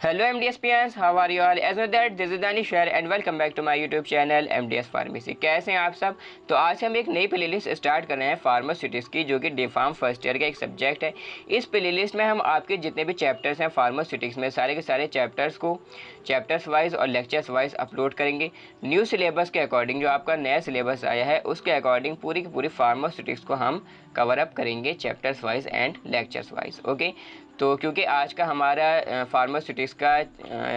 Hello MDSPians, how are you all? As with that, this is Danish here and welcome back to my YouTube channel MDS Pharmacy। कैसे हैं आप सब? तो आज हम एक नई प्लेलिस्ट स्टार्ट कर रहे हैं फार्मास्यूटिक्स की, जो कि DPharm फर्स्ट ईयर का एक सब्जेक्ट है। इस प्लेलिस्ट में हम आपके जितने भी चैप्टर्स हैं फार्मास्यूटिक्स में, सारे के सारे चैप्टर्स वाइज और लेक्चर्स वाइज अपलोड करेंगे। न्यू सिलेबस के अकॉर्डिंग, जो आपका नया सिलेबस आया है उसके अकॉर्डिंग पूरी की पूरी फार्मास्यूटिक्स को हम कवर अप करेंगे chapters wise and lectures wise. Okay, तो क्योंकि आज का हमारा फार्मास्यूटिक्स का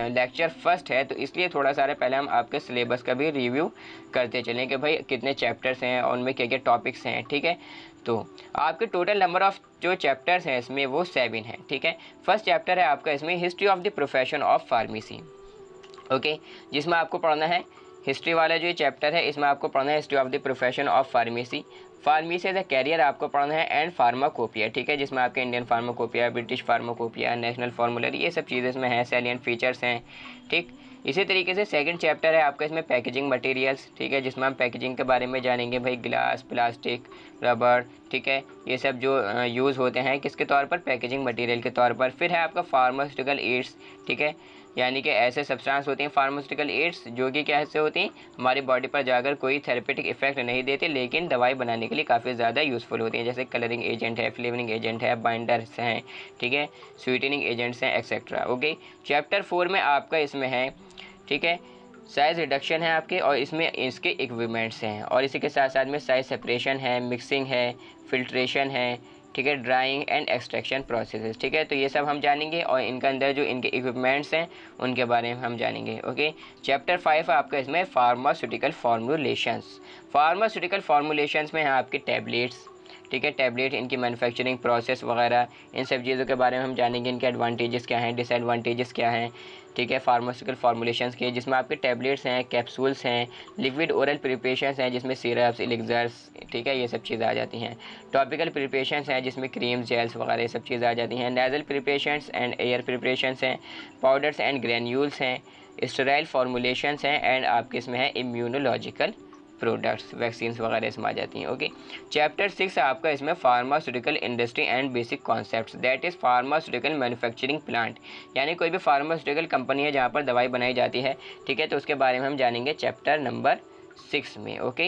लेक्चर फर्स्ट है, तो इसलिए थोड़ा सारा पहले हम आपके सिलेबस का भी रिव्यू करते चलें कि भाई कितने चैप्टर्स हैं और उनमें क्या क्या टॉपिक्स हैं। ठीक है, तो आपके टोटल नंबर ऑफ जो चैप्टर्स हैं इसमें वो 7 हैं। ठीक है, फर्स्ट चैप्टर है आपका इसमें history of the profession of pharmacy. Okay, जिसमें आपको पढ़ना है हिस्ट्री वाला जो चैप्टर है, इसमें आपको पढ़ना है history of the profession of pharmacy. Pharmacy as a career आपको पढ़ना है एंड फार्माकोपिया। ठीक है, जिसमें आपके Indian pharmacopoeia, British pharmacopoeia, national formulary, ये सब चीज़ें इसमें हैं, सैलिएंट फीचर्स हैं। ठीक, इसी तरीके से सेकंड चैप्टर है आपका इसमें पैकेजिंग मटेरियल्स। ठीक है, जिसमें हम पैकेजिंग के बारे में जानेंगे, भाई ग्लास, प्लास्टिक, रबर, ठीक है, ये सब जो यूज़ होते हैं किसके तौर पर, पैकेजिंग मटेरियल के तौर पर। फिर है आपका फार्मास्यूटिकल एड्स। ठीक है, यानी कि ऐसे सब्सटेंस होती हैं फार्मास्यूटिकल एड्स जो कि कैसे होती हैं, हमारी बॉडी पर जाकर कोई थेरेपेटिक इफेक्ट नहीं देते लेकिन दवाई बनाने के लिए काफ़ी ज़्यादा यूज़फुल होती हैं, जैसे कलरिंग एजेंट है, फ्लेवरिंग एजेंट है, बाइंडर्स हैं, ठीक है, स्वीटनिंग एजेंट्स हैं, एक्सेट्रा। ओके, चैप्टर 4 में आपका इसमें है, ठीक है, साइज़ रिडक्शन है आपके, और इसमें इसके इक्विपमेंट्स हैं, और इसी के साथ साथ में साइज सेपरेशन है, मिक्सिंग है, फिल्ट्रेशन है, ठीक है, ड्राइंग एंड एक्सट्रैक्शन प्रोसेसेस। ठीक है, तो ये सब हम जानेंगे और इनके अंदर जो इनके इक्विपमेंट्स हैं उनके बारे में हम जानेंगे। ओके, चैप्टर 5 आपका इसमें फार्मास्यूटिकल फार्मूलेशंस। फार्मास्यूटिकल फार्मूलेशंस में है आपके टैबलेट्स। ठीक है, टैबलेट, इनकी मैन्युफैक्चरिंग प्रोसेस वगैरह, इन सब चीज़ों के बारे में हम जानेंगे, इनके एडवांटेजेस क्या हैं, डिसएडवांटेजेस क्या हैं। ठीक है, फार्मास्यूटिकल फार्मूलेशंस के, जिसमें आपके टैबलेट्स हैं, कैप्सूल्स हैं, लिक्विड ओरल प्रिपरेशंस हैं जिसमें सिरप्स, एलिक्सर्स, ठीक है, ये सब चीज़ें आ जाती हैं। टॉपिकल प्रिपरेशंस हैं जिसमें क्रीम्स, जेल्स वगैरह ये सब चीज़ें आ जाती हैं। Nasal preparations and air preparations हैं, पाउडर्स एंड ग्रैन्यूल्स हैं, स्टेराइल फार्मूलेशंस हैं, एंड आपके इसमें है इम्यूनोलॉजिकल प्रोडक्ट्स, वैक्सीन्स वगैरह इसमें आ जाती हैं। ओके, चैप्टर 6 आपका इसमें pharmaceutical industry and basic concepts, that is pharmaceutical manufacturing plant, यानी कोई भी फार्मास्यूटिकल कंपनी है जहाँ पर दवाई बनाई जाती है। ठीक है, तो उसके बारे में हम जानेंगे चैप्टर नंबर 6 में। ओके,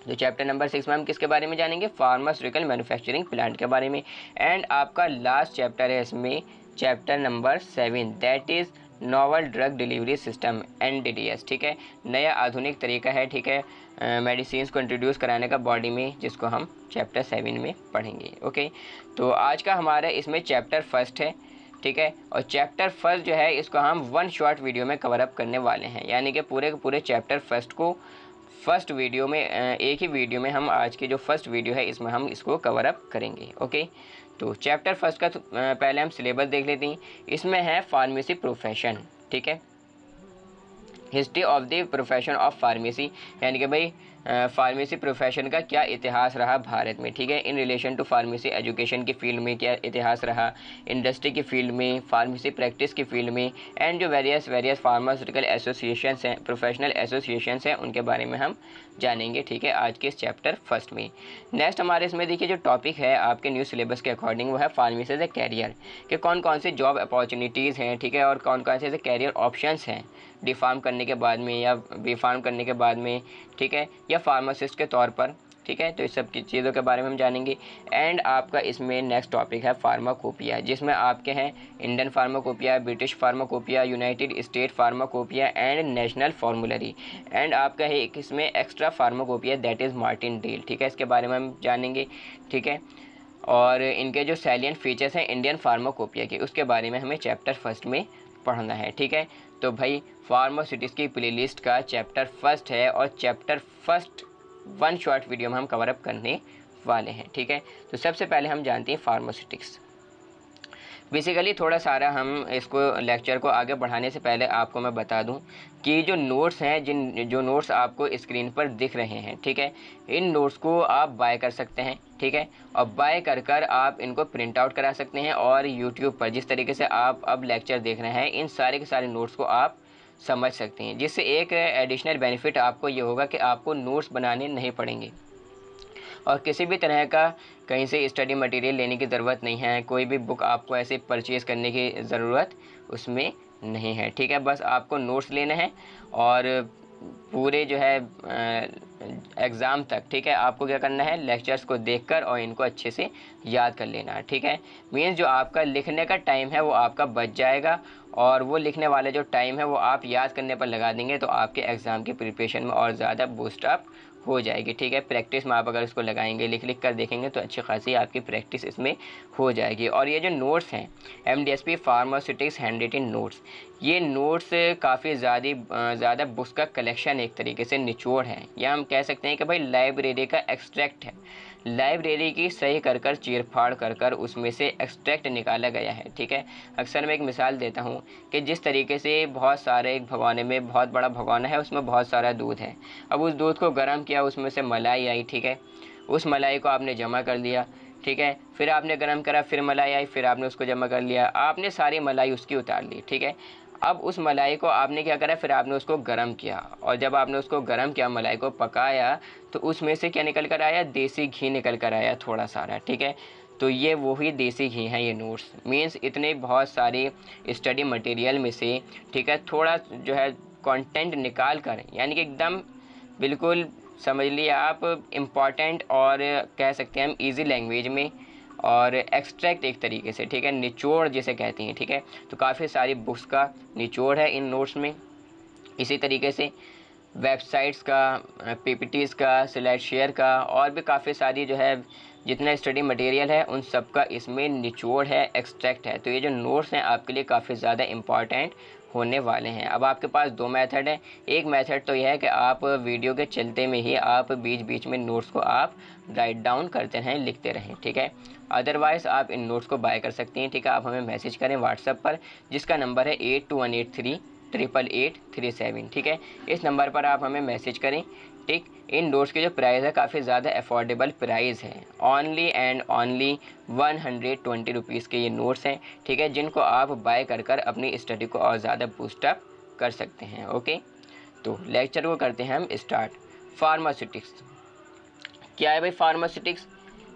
तो चैप्टर नंबर 6 में हम किसके बारे में जानेंगे, फार्मास्यूटिकल मैन्युफैक्चरिंग प्लांट के बारे में। एंड आपका लास्ट चैप्टर है इसमें chapter number 7, that is novel drug delivery system, NDDS। ठीक है, नया आधुनिक तरीका है, ठीक है, मेडिसिन को इंट्रोड्यूस कराने का बॉडी में, जिसको हम चैप्टर 7 में पढ़ेंगे। ओके, तो आज का हमारा इसमें चैप्टर फर्स्ट है। ठीक है, और चैप्टर फर्स्ट जो है इसको हम वन शॉर्ट वीडियो में कवर अप करने वाले हैं, यानी कि पूरे के पूरे चैप्टर फर्स्ट को फर्स्ट वीडियो में, एक ही वीडियो में हम आज की जो फर्स्ट वीडियो है इसमें हम इसको कवर अप करेंगे। ओके, तो चैप्टर फर्स्ट का पहले हम सिलेबस देख लेते हैं। इसमें है फार्मेसी प्रोफेशन। ठीक है, history of the profession of pharmacy, यानी कि भाई फार्मेसी प्रोफेशन का क्या इतिहास रहा भारत में। ठीक है, in relation to pharmacy education की फील्ड में क्या इतिहास रहा, इंडस्ट्री की फील्ड में, फार्मेसी प्रैक्टिस की फील्ड में, एंड जो वेरियस फार्मास्यूटिकल एसोसिएशंस हैं, प्रोफेशनल एसोसिएशंस हैं, उनके बारे में हम जानेंगे। ठीक है, आज के इस चैप्टर फर्स्ट में। नेक्स्ट हमारे इसमें देखिए जो टॉपिक है आपके न्यू सिलेबस के अकॉर्डिंग, वो है फार्मेसी एज ए कैरियर, कि कौन कौन से जॉब अपॉर्चुनिटीज़ हैं, ठीक है, और कौन कौन से कैरियर ऑप्शंस हैं डी फार्म करने के बाद में या बी फार्म करने के बाद में, ठीक है, या फार्मासिस्ट के तौर पर। ठीक है, तो इस सब की चीज़ों के बारे में हम जानेंगे। एंड आपका इसमें नेक्स्ट टॉपिक है फार्माकोपिया, जिसमें आपके हैं Indian pharmacopoeia, British pharmacopoeia, United state pharmacopoeia and national फार्मूलरी। And आपका है एक इसमें extra pharmacopoeia, that is Martindale. ठीक है, इसके बारे में हम जानेंगे। ठीक है, और इनके जो सैलिएंट फीचर्स हैं इंडियन फार्माकोपिया के, उसके बारे में हमें चैप्टर फर्स्ट में पढ़ना है। ठीक है, तो भाई फार्मास्यूटिक्स की प्लेलिस्ट का चैप्टर फर्स्ट है और chapter first one short video में हम कवर अप करने वाले हैं। ठीक है, तो सबसे पहले हम जानते हैं फार्मास्यूटिक्स। बेसिकली थोड़ा सारा हम इसको लेक्चर को आगे बढ़ाने से पहले आपको मैं बता दूं कि जो नोट्स हैं, जो नोट्स आपको स्क्रीन पर दिख रहे हैं, ठीक है, इन नोट्स को आप बाय कर सकते हैं। ठीक है, और बाय कर आप इनको प्रिंट आउट करा सकते हैं, और यूट्यूब पर जिस तरीके से आप अब लेक्चर देख रहे हैं, इन सारे के सारे नोट्स को आप समझ सकते हैं, जिससे एक एडिशनल बेनिफिट आपको ये होगा कि आपको नोट्स बनाने नहीं पड़ेंगे और किसी भी तरह का कहीं से स्टडी मटेरियल लेने की ज़रूरत नहीं है, कोई भी बुक आपको ऐसे परचेज़ करने की ज़रूरत उसमें नहीं है, ठीक है। बस आपको नोट्स लेना है और पूरे जो है एग्ज़ाम तक, ठीक है, आपको क्या करना है, लेक्चर्स को देखकर और इनको अच्छे से याद कर लेना है, ठीक है। मीन्स जो आपका लिखने का टाइम है वो आपका बच जाएगा और वो लिखने वाला जो टाइम है वो आप याद करने पर लगा देंगे तो आपके एग्ज़ाम की प्रिपरेशन में और ज़्यादा बूस्ट अप हो जाएगी, ठीक है। प्रैक्टिस में आप अगर इसको लगाएंगे, लिख लिख कर देखेंगे तो अच्छी खासी आपकी प्रैक्टिस इसमें हो जाएगी। और ये जो नोट्स हैं MDSP pharmaceutics hand written notes, ये नोट्स काफ़ी ज़्यादा बुक्स का कलेक्शन एक तरीके से निचोड़ है, या हम कह सकते हैं कि भाई लाइब्रेरी का एक्सट्रैक्ट है। लाइब्रेरी की सही कर चीर फाड़ कर उसमें से एक्सट्रैक्ट निकाला गया है, ठीक है। अक्सर मैं एक मिसाल देता हूँ कि जिस तरीके से बहुत सारे एक भगोने में, बहुत बड़ा भगोना है, उसमें बहुत सारा दूध है। अब उस दूध को गर्म किया, उसमें से मलाई आई, ठीक है। उस मलाई को आपने जमा कर लिया, ठीक है। फिर आपने गर्म करा, फिर मलाई आई, फिर आपने उसको जमा कर लिया, आपने सारी मलाई उसकी उतार ली, ठीक है। अब उस मलाई को आपने क्या करा, फिर आपने उसको गर्म किया, और जब आपने उसको गर्म किया, मलाई को पकाया, तो उसमें से क्या निकल कर आया, देसी घी निकल कर आया थोड़ा सारा, ठीक है। तो ये वही देसी घी है ये नोट्स। मीन्स इतने बहुत सारे स्टडी मटेरियल में से, ठीक है, थोड़ा जो है कंटेंट निकाल कर, यानी कि एकदम बिल्कुल समझ लिए आप इम्पॉर्टेंट और कह सकते हैं हम इजी लैंग्वेज में, और एक्सट्रैक्ट एक तरीके से, ठीक है, निचोड़ जिसे कहते हैं, ठीक है। तो काफ़ी सारी बुक्स का निचोड़ है इन नोट्स में। इसी तरीके से वेबसाइट्स का, PPTs का, स्लाइड शेयर का, और भी काफ़ी सारी जो है जितना स्टडी मटेरियल है उन सब का इसमें निचोड़ है, एक्सट्रैक्ट है। तो ये जो नोट्स हैं आपके लिए काफ़ी ज़्यादा इम्पॉर्टेंट होने वाले हैं। अब आपके पास दो मेथड है। एक मेथड तो यह है कि आप वीडियो के चलते में ही आप बीच बीच में नोट्स को आप राइट डाउन करते रहें, लिखते रहें, ठीक है। अदरवाइज़ आप इन नोट्स को बाय कर सकती हैं, ठीक है। आप हमें मैसेज करें व्हाट्सएप पर, जिसका नंबर है 8218388837, ठीक है। इस नंबर पर आप हमें मैसेज करें, ठीक। इन नोट्स के जो प्राइस है काफ़ी ज़्यादा अफोर्डेबल प्राइस है, ओनली एंड ओनली 120 रुपीज़ के ये नोट्स हैं, ठीक है, जिनको आप बाय कर अपनी स्टडी को और ज़्यादा बूस्टअप कर सकते हैं। ओके, तो लेक्चर को करते हैं हम स्टार्ट। फार्मास्यूटिक्स क्या है भाई? फार्मास्यूटिक्स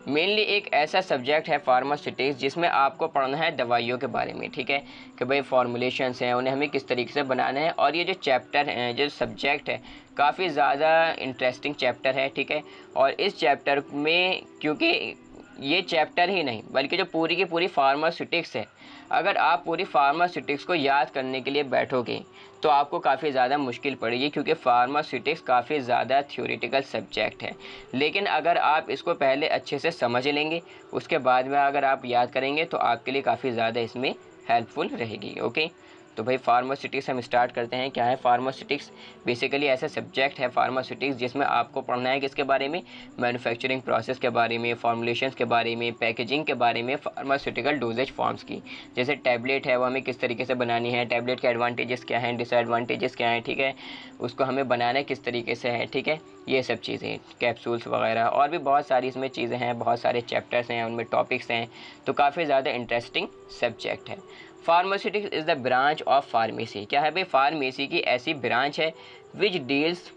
मेनली एक ऐसा सब्जेक्ट है फार्मास्यूटिक्स जिसमें आपको पढ़ना है दवाइयों के बारे में, ठीक है, कि भाई फॉर्मुलेशंस हैं, उन्हें हमें किस तरीके से बनाना है। और ये जो चैप्टर है, जो सब्जेक्ट है, काफ़ी ज़्यादा इंटरेस्टिंग चैप्टर है, ठीक है। और इस चैप्टर में, क्योंकि ये चैप्टर ही नहीं बल्कि जो पूरी की पूरी फार्मास्यूटिक्स है, अगर आप पूरी फार्मास्यूटिक्स को याद करने के लिए बैठोगे तो आपको काफ़ी ज़्यादा मुश्किल पड़ेगी, क्योंकि फार्मास्यूटिक्स काफ़ी ज़्यादा थ्योरेटिकल सब्जेक्ट है। लेकिन अगर आप इसको पहले अच्छे से समझ लेंगे, उसके बाद में अगर आप याद करेंगे तो आपके लिए काफ़ी ज़्यादा इसमें हेल्पफुल रहेगी। ओके, तो भाई फार्मास्यूटिक्स हम स्टार्ट करते हैं। क्या है फार्मास्यूटिक्स? बेसिकली ऐसा सब्जेक्ट है फार्मास्यूटिक्स जिसमें आपको पढ़ना है किसके बारे में? मैन्युफैक्चरिंग प्रोसेस के बारे में, फॉर्मुलेशंस के बारे में, पैकेजिंग के बारे में, फार्मास्यूटिकल डोजेज फॉर्म्स की। जैसे टैबलेट है वो हमें किस तरीके से बनानी है, टैबलेट के एडवांटेजेस क्या हैं, डिसएडवांटेजेस क्या हैं, ठीक है, उसको हमें बनाना किस तरीके से है, ठीक है, ये सब चीज़ें, कैप्सूल्स वगैरह, और भी बहुत सारी इसमें चीज़ें हैं, बहुत सारे चैप्टर्स हैं, उनमें टॉपिक्स हैं। तो काफ़ी ज़्यादा इंटरेस्टिंग सब्जेक्ट है। Pharmaceutics is the branch of pharmacy. क्या है भाई? फार्मेसी की ऐसी ब्रांच है which deals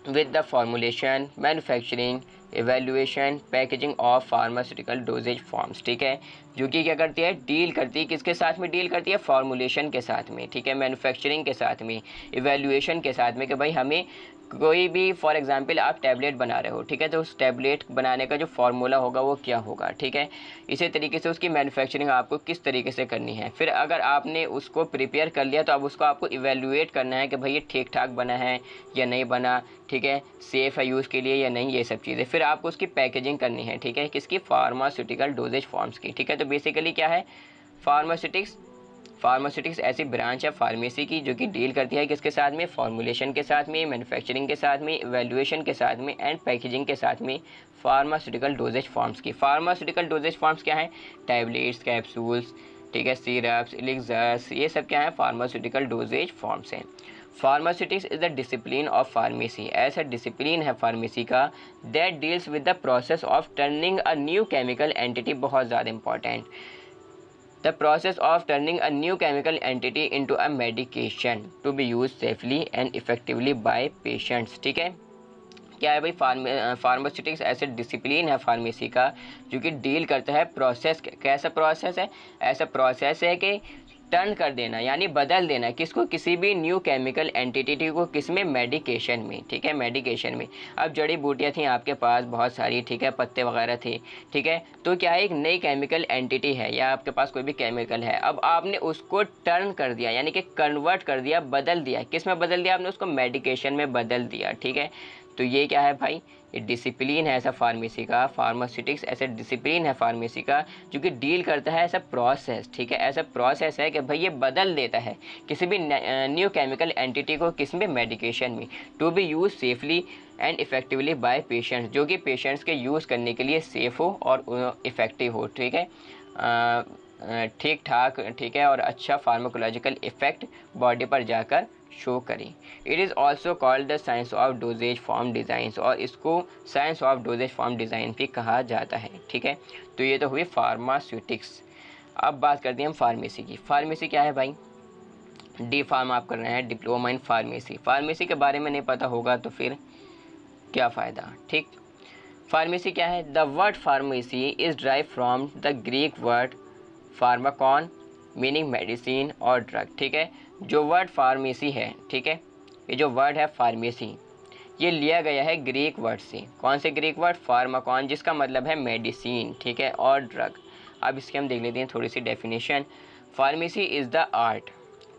with the formulation, manufacturing, evaluation, packaging of pharmaceutical dosage forms, ठीक है, जो कि क्या करती है, डील करती है, किसके साथ में डील करती है? फॉर्मुलेशन के साथ में, ठीक है, मैन्युफैक्चरिंग के साथ में, एवेल्युएशन के साथ में, कि भाई हमें कोई भी, फॉर एग्जांपल आप टैबलेट बना रहे हो, ठीक है, तो उस टैबलेट बनाने का जो फार्मूला होगा वो क्या होगा, ठीक है। इसी तरीके से उसकी मैन्युफैक्चरिंग आपको किस तरीके से करनी है। फिर अगर आपने उसको प्रिपेयर कर लिया तो अब उसको आपको इवेल्युएट करना है कि भाई ये ठीक ठाक बना है या नहीं बना, ठीक है, सेफ़ है यूज़ के लिए या नहीं, ये सब चीज़ें। फिर आपको उसकी पैकेजिंग करनी है, ठीक है, किसकी? फार्मास्यूटिकल डोजेज फॉर्म्स की, ठीक है। तो बेसिकली क्या है फार्मास्यूटिक्स? फार्मास्यूटिक्स ऐसी ब्रांच है फार्मेसी की जो कि डील करती है किसके साथ में? फॉर्मुलेशन के साथ में, मैन्युफैक्चरिंग के साथ में, इवैल्यूएशन के साथ में, एंड पैकेजिंग के साथ में, फार्मास्यूटिकल डोजेज फॉर्म्स की। फार्मास्यूटिकल डोजेज फॉर्म्स क्या है? टैबलेट्स, कैप्सूल्स, ठीक है, सिरप्स, एलिक्सर्स, ये सब क्या है? फार्मास्यूटिकल डोजेज फॉर्म्स हैं। Pharmaceutics is the discipline of pharmacy. ऐसा डिसिप्लिन है फार्मेसी का that deals with the process of turning a new chemical entity, बहुत ज़्यादा important, the process of turning a new chemical entity into a medication to be used safely and effectively by patients, ठीक है। क्या है भाई? Pharmaceutics ऐसे discipline है pharmacy का जो कि डील करता है प्रोसेस। कैसा प्रोसेस है? ऐसा प्रोसेस है कि टर्न कर देना यानी बदल देना, किसको, किसी भी न्यू केमिकल एंटिटी को, किसमें, मेडिकेशन में, ठीक है, मेडिकेशन में। अब जड़ी बूटियाँ थी आपके पास बहुत सारी, ठीक है, पत्ते वगैरह थे, ठीक है, तो क्या है, एक नई केमिकल एंटिटी है या आपके पास कोई भी केमिकल है, अब आपने उसको टर्न कर दिया यानी कि कन्वर्ट कर दिया, बदल दिया, किस में बदल दिया आपने उसको, मेडिकेशन में बदल दिया, ठीक है। तो ये क्या है भाई, ये डिसिप्लिन है ऐसा फार्मेसी का, फार्मास्यूटिक्स ऐसा डिसिप्लिन है फार्मेसी का जो कि डील करता है ऐसा प्रोसेस, ठीक है, ऐसा प्रोसेस है कि भाई ये बदल देता है किसी भी न्यू केमिकल एंटिटी को, किस में, मेडिकेशन में, to be use safely and effectively by patients, जो कि पेशेंट्स के यूज़ करने के लिए सेफ़ हो और इफ़ेक्टिव हो, ठीक है, ठीक ठाक, ठीक है, और अच्छा फार्माकोलॉजिकल इफ़ेक्ट बॉडी पर जाकर शो करें। It is also called the science of doses form designs, और इसको science of doses form design भी कहा जाता है, ठीक है। तो ये तो हुई फार्मास्यूटिक्स। अब बात करते हैं हम फार्मेसी की। फार्मेसी क्या है भाई, डी फार्म आप कर रहे हैं, डिप्लोमा इन फार्मेसी। फार्मेसी के बारे में नहीं पता होगा तो फिर क्या फ़ायदा, ठीक। फार्मेसी क्या है, the word pharmacy is drive from the Greek word Pharmacon meaning medicine और ड्रग, ठीक है। जो वर्ड फार्मेसी है, ठीक है, ये जो वर्ड है फार्मेसी, ये लिया गया है ग्रीक वर्ड से। कौन से ग्रीक वर्ड, फार्माकॉन, जिसका मतलब है मेडिसिन, ठीक है, और ड्रग। अब इसके हम देख लेते हैं थोड़ी सी definition. Pharmacy is the art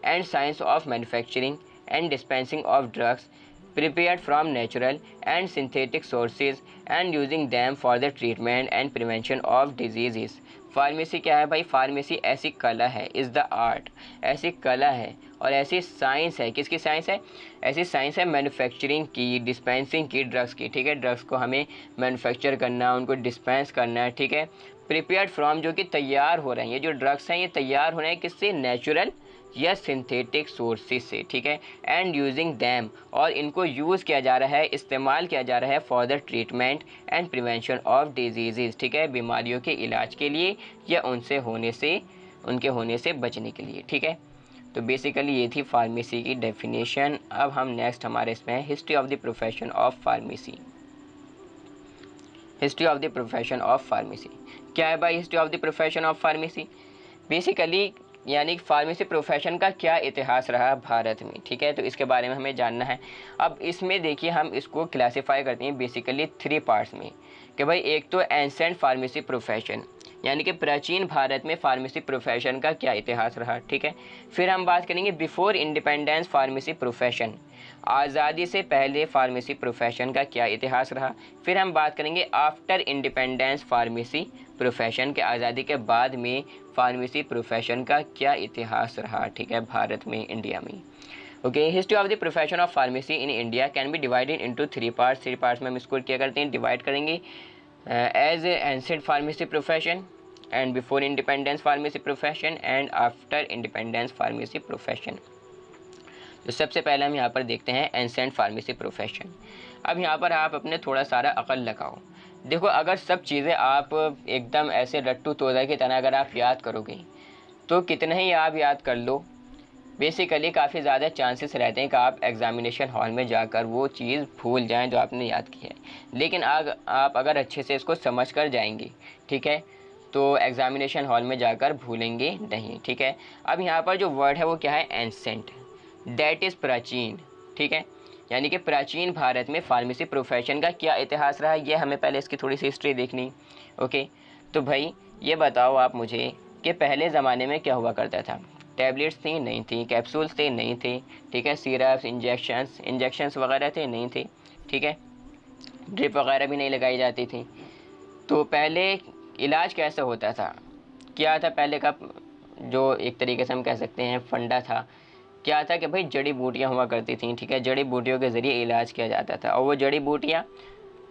and science of manufacturing and dispensing of drugs prepared from natural and synthetic sources and using them for the treatment and prevention of diseases। Pharmacy क्या है भाई, फार्मेसी ऐसी कला है, is the art, ऐसी कला है और ऐसी साइंस है, किसकी साइंस है, ऐसी साइंस है मैन्युफैक्चरिंग की, डिस्पेंसिंग की ड्रग्स की, ठीक है, ड्रग्स को हमें मैन्युफैक्चर करना, उनको डिस्पेंस करना है, ठीक है। प्रिपेयर्ड फ्रॉम, जो कि तैयार हो रहे हैं, ये जो ड्रग्स हैं ये तैयार हो रहे हैं किससे, नेचुरल या सिंथेटिक सोर्सेज से, ठीक है, एंड यूजिंग दैम, और इनको यूज़ किया जा रहा है, इस्तेमाल किया जा रहा है for the treatment and prevention of disease, ठीक है, बीमारियों के इलाज के लिए या उनके होने से बचने के लिए, ठीक है। तो बेसिकली ये थी फार्मेसी की डेफिनेशन। अब हम नेक्स्ट हमारे इसमें है history of the profession of pharmacy. History of the profession of pharmacy क्या है भाई, history of the profession of pharmacy basically यानी फार्मेसी प्रोफेशन का क्या इतिहास रहा भारत में, ठीक है, तो इसके बारे में हमें जानना है। अब इसमें देखिए हम इसको क्लासीफाई करते हैं बेसिकली 3 पार्ट्स में, कि भाई एक तो एंसेंट फार्मेसी प्रोफेशन यानी कि प्राचीन भारत में फार्मेसी प्रोफेशन का क्या इतिहास रहा, ठीक है। फिर हम बात करेंगे बिफोर इंडिपेंडेंस फार्मेसी प्रोफेशन, आज़ादी से पहले फार्मेसी प्रोफेशन का क्या इतिहास रहा। फिर हम बात करेंगे आफ्टर इंडिपेंडेंस फार्मेसी प्रोफेशन, के आज़ादी के बाद में फार्मेसी प्रोफेशन का क्या इतिहास रहा, ठीक है, भारत में, इंडिया में। Okay, history of the profession of pharmacy in India can be divided into 3 parts. 3 parts में हम इसको क्या करते हैं, डिवाइड करेंगे as ancient pharmacy profession and before independence pharmacy profession and after independence pharmacy profession. तो सबसे पहले हम यहाँ पर देखते हैं एंसेंट फार्मेसी प्रोफेशन। अब यहाँ पर आप अपने थोड़ा सारा अकल लगाओ। देखो, अगर सब चीज़ें आप एकदम ऐसे लट्टू तोड़ा की तरह अगर आप याद करोगे तो कितना ही आप याद कर लो, बेसिकली काफ़ी ज़्यादा चांसेस रहते हैं कि आप एग्ज़ामिनेशन हॉल में जाकर वो चीज़ भूल जाएं जो आपने याद की है। लेकिन आप अगर अच्छे से इसको समझ कर जाएंगे, ठीक है, तो एग्ज़ामिनेशन हॉल में जाकर भूलेंगे नहीं, ठीक है। अब यहाँ पर जो वर्ड है वो क्या है, एंसेंट, दैट इज़ प्राचीन, ठीक है, यानी कि प्राचीन भारत में फार्मेसी प्रोफेशन का क्या इतिहास रहा, ये हमें पहले इसकी थोड़ी सी हिस्ट्री देखनी। ओके, तो भाई ये बताओ आप मुझे कि पहले ज़माने में क्या हुआ करता था। टैबलेट्स थी, नहीं थी, कैप्सूल्स थे, नहीं थे, ठीक है, सिरप्स, इंजेक्शंस वगैरह थे, नहीं थे, ठीक है, ड्रिप वगैरह भी नहीं लगाई जाती थी। तो पहले इलाज कैसे होता था, क्या था पहले का जो एक तरीके से हम कह सकते हैं फंडा था, क्या था कि भाई जड़ी बूटियाँ हुआ करती थी, ठीक है, जड़ी बूटियों के ज़रिए इलाज किया जाता था। और वो जड़ी बूटियाँ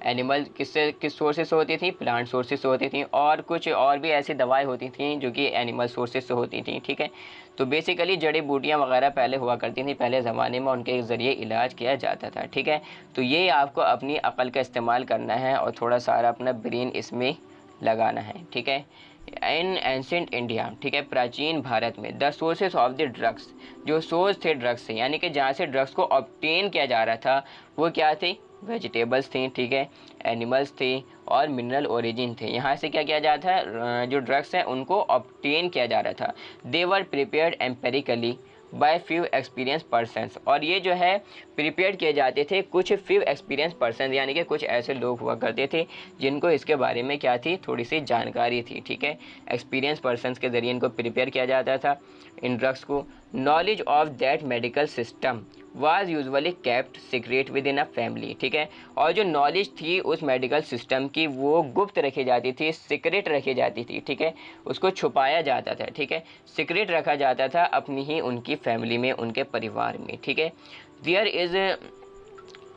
एनिमल किस सोर्सेस से होती थी, प्लांट सोर्सेस से होती थी, और कुछ और भी ऐसी दवाएं होती थी जो कि एनिमल सोर्सेस से होती थी, ठीक है। तो बेसिकली जड़ी बूटियाँ वगैरह पहले हुआ करती थी, पहले ज़माने में उनके ज़रिए इलाज किया जाता था, ठीक है। तो ये आपको अपनी अकल का इस्तेमाल करना है और थोड़ा सारा अपना ब्रेन इसमें लगाना है, ठीक है। इन एंसेंट इंडिया, ठीक है, प्राचीन भारत में the sources of the drugs, जो सोर्स थे ड्रग्स से, यानी कि जहाँ से ड्रग्स को ऑब्टेन किया जा रहा था वो क्या थे, वेजिटेबल्स थी, ठीक है, एनिमल्स थे और मिनरल ओरिजिन थे। यहाँ से क्या किया जाता है, जो ड्रग्स हैं उनको ऑब्टेन किया जा रहा था। They were prepared empirically by few experience persons, और ये जो है प्रिपेयर किए जाते थे कुछ फ्यू एक्सपीरियंस पर्सन, यानी कि कुछ ऐसे लोग हुआ करते थे जिनको इसके बारे में क्या थी, थोड़ी सी जानकारी थी, ठीक है। एक्सपीरियंस पर्सनस के ज़रिए इनको प्रिपेयर किया जाता था इन ड्रग्स को। Knowledge of that medical system was usually kept secret with in a family, ठीक है। और जो नॉलेज थी उस मेडिकल सिस्टम की वो गुप्त रखी जाती थी, सीक्रेट रखी जाती थी, ठीक है, उसको छुपाया जाता था, ठीक है, सीक्रेट रखा जाता था अपनी ही उनकी फैमिली में, उनके परिवार में, ठीक है।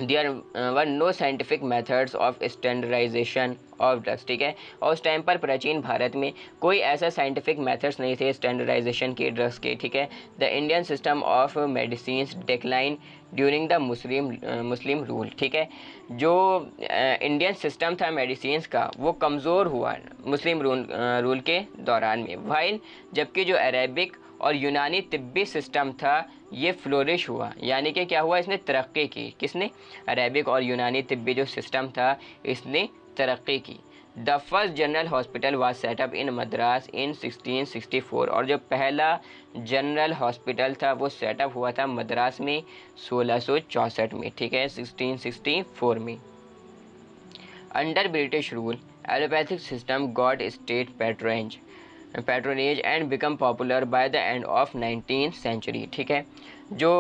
There were no scientific methods of standardization of drugs, ठीक है। और उस टाइम पर प्राचीन भारत में कोई ऐसा साइंटिफिक मेथड्स नहीं थे स्टैंडर्डाइजेशन के ड्रग्स के, ठीक है। The Indian system of medicines decline during the Muslim rule, ठीक है। जो इंडियन सिस्टम था मेडिसिन्स का वो कमज़ोर हुआ मुस्लिम रूल के दौरान में, वाइल जबकि जो अरेबिक और यूनानी तिब्बी सिस्टम था ये फ्लोरिश हुआ, यानी कि क्या हुआ, इसने तरक्की की। किसने? अरेबिक और यूनानी तिब्बी जो सिस्टम था इसने तरक्की की। The first general hospital was set up in Madras in 1664, और जो पहला जनरल हॉस्पिटल था वो सेटअप हुआ था मद्रास में 1664 में, ठीक है, 1664 में। Under British rule allopathic system got state patronage and become popular by the end of 19th century, ठीक है। जो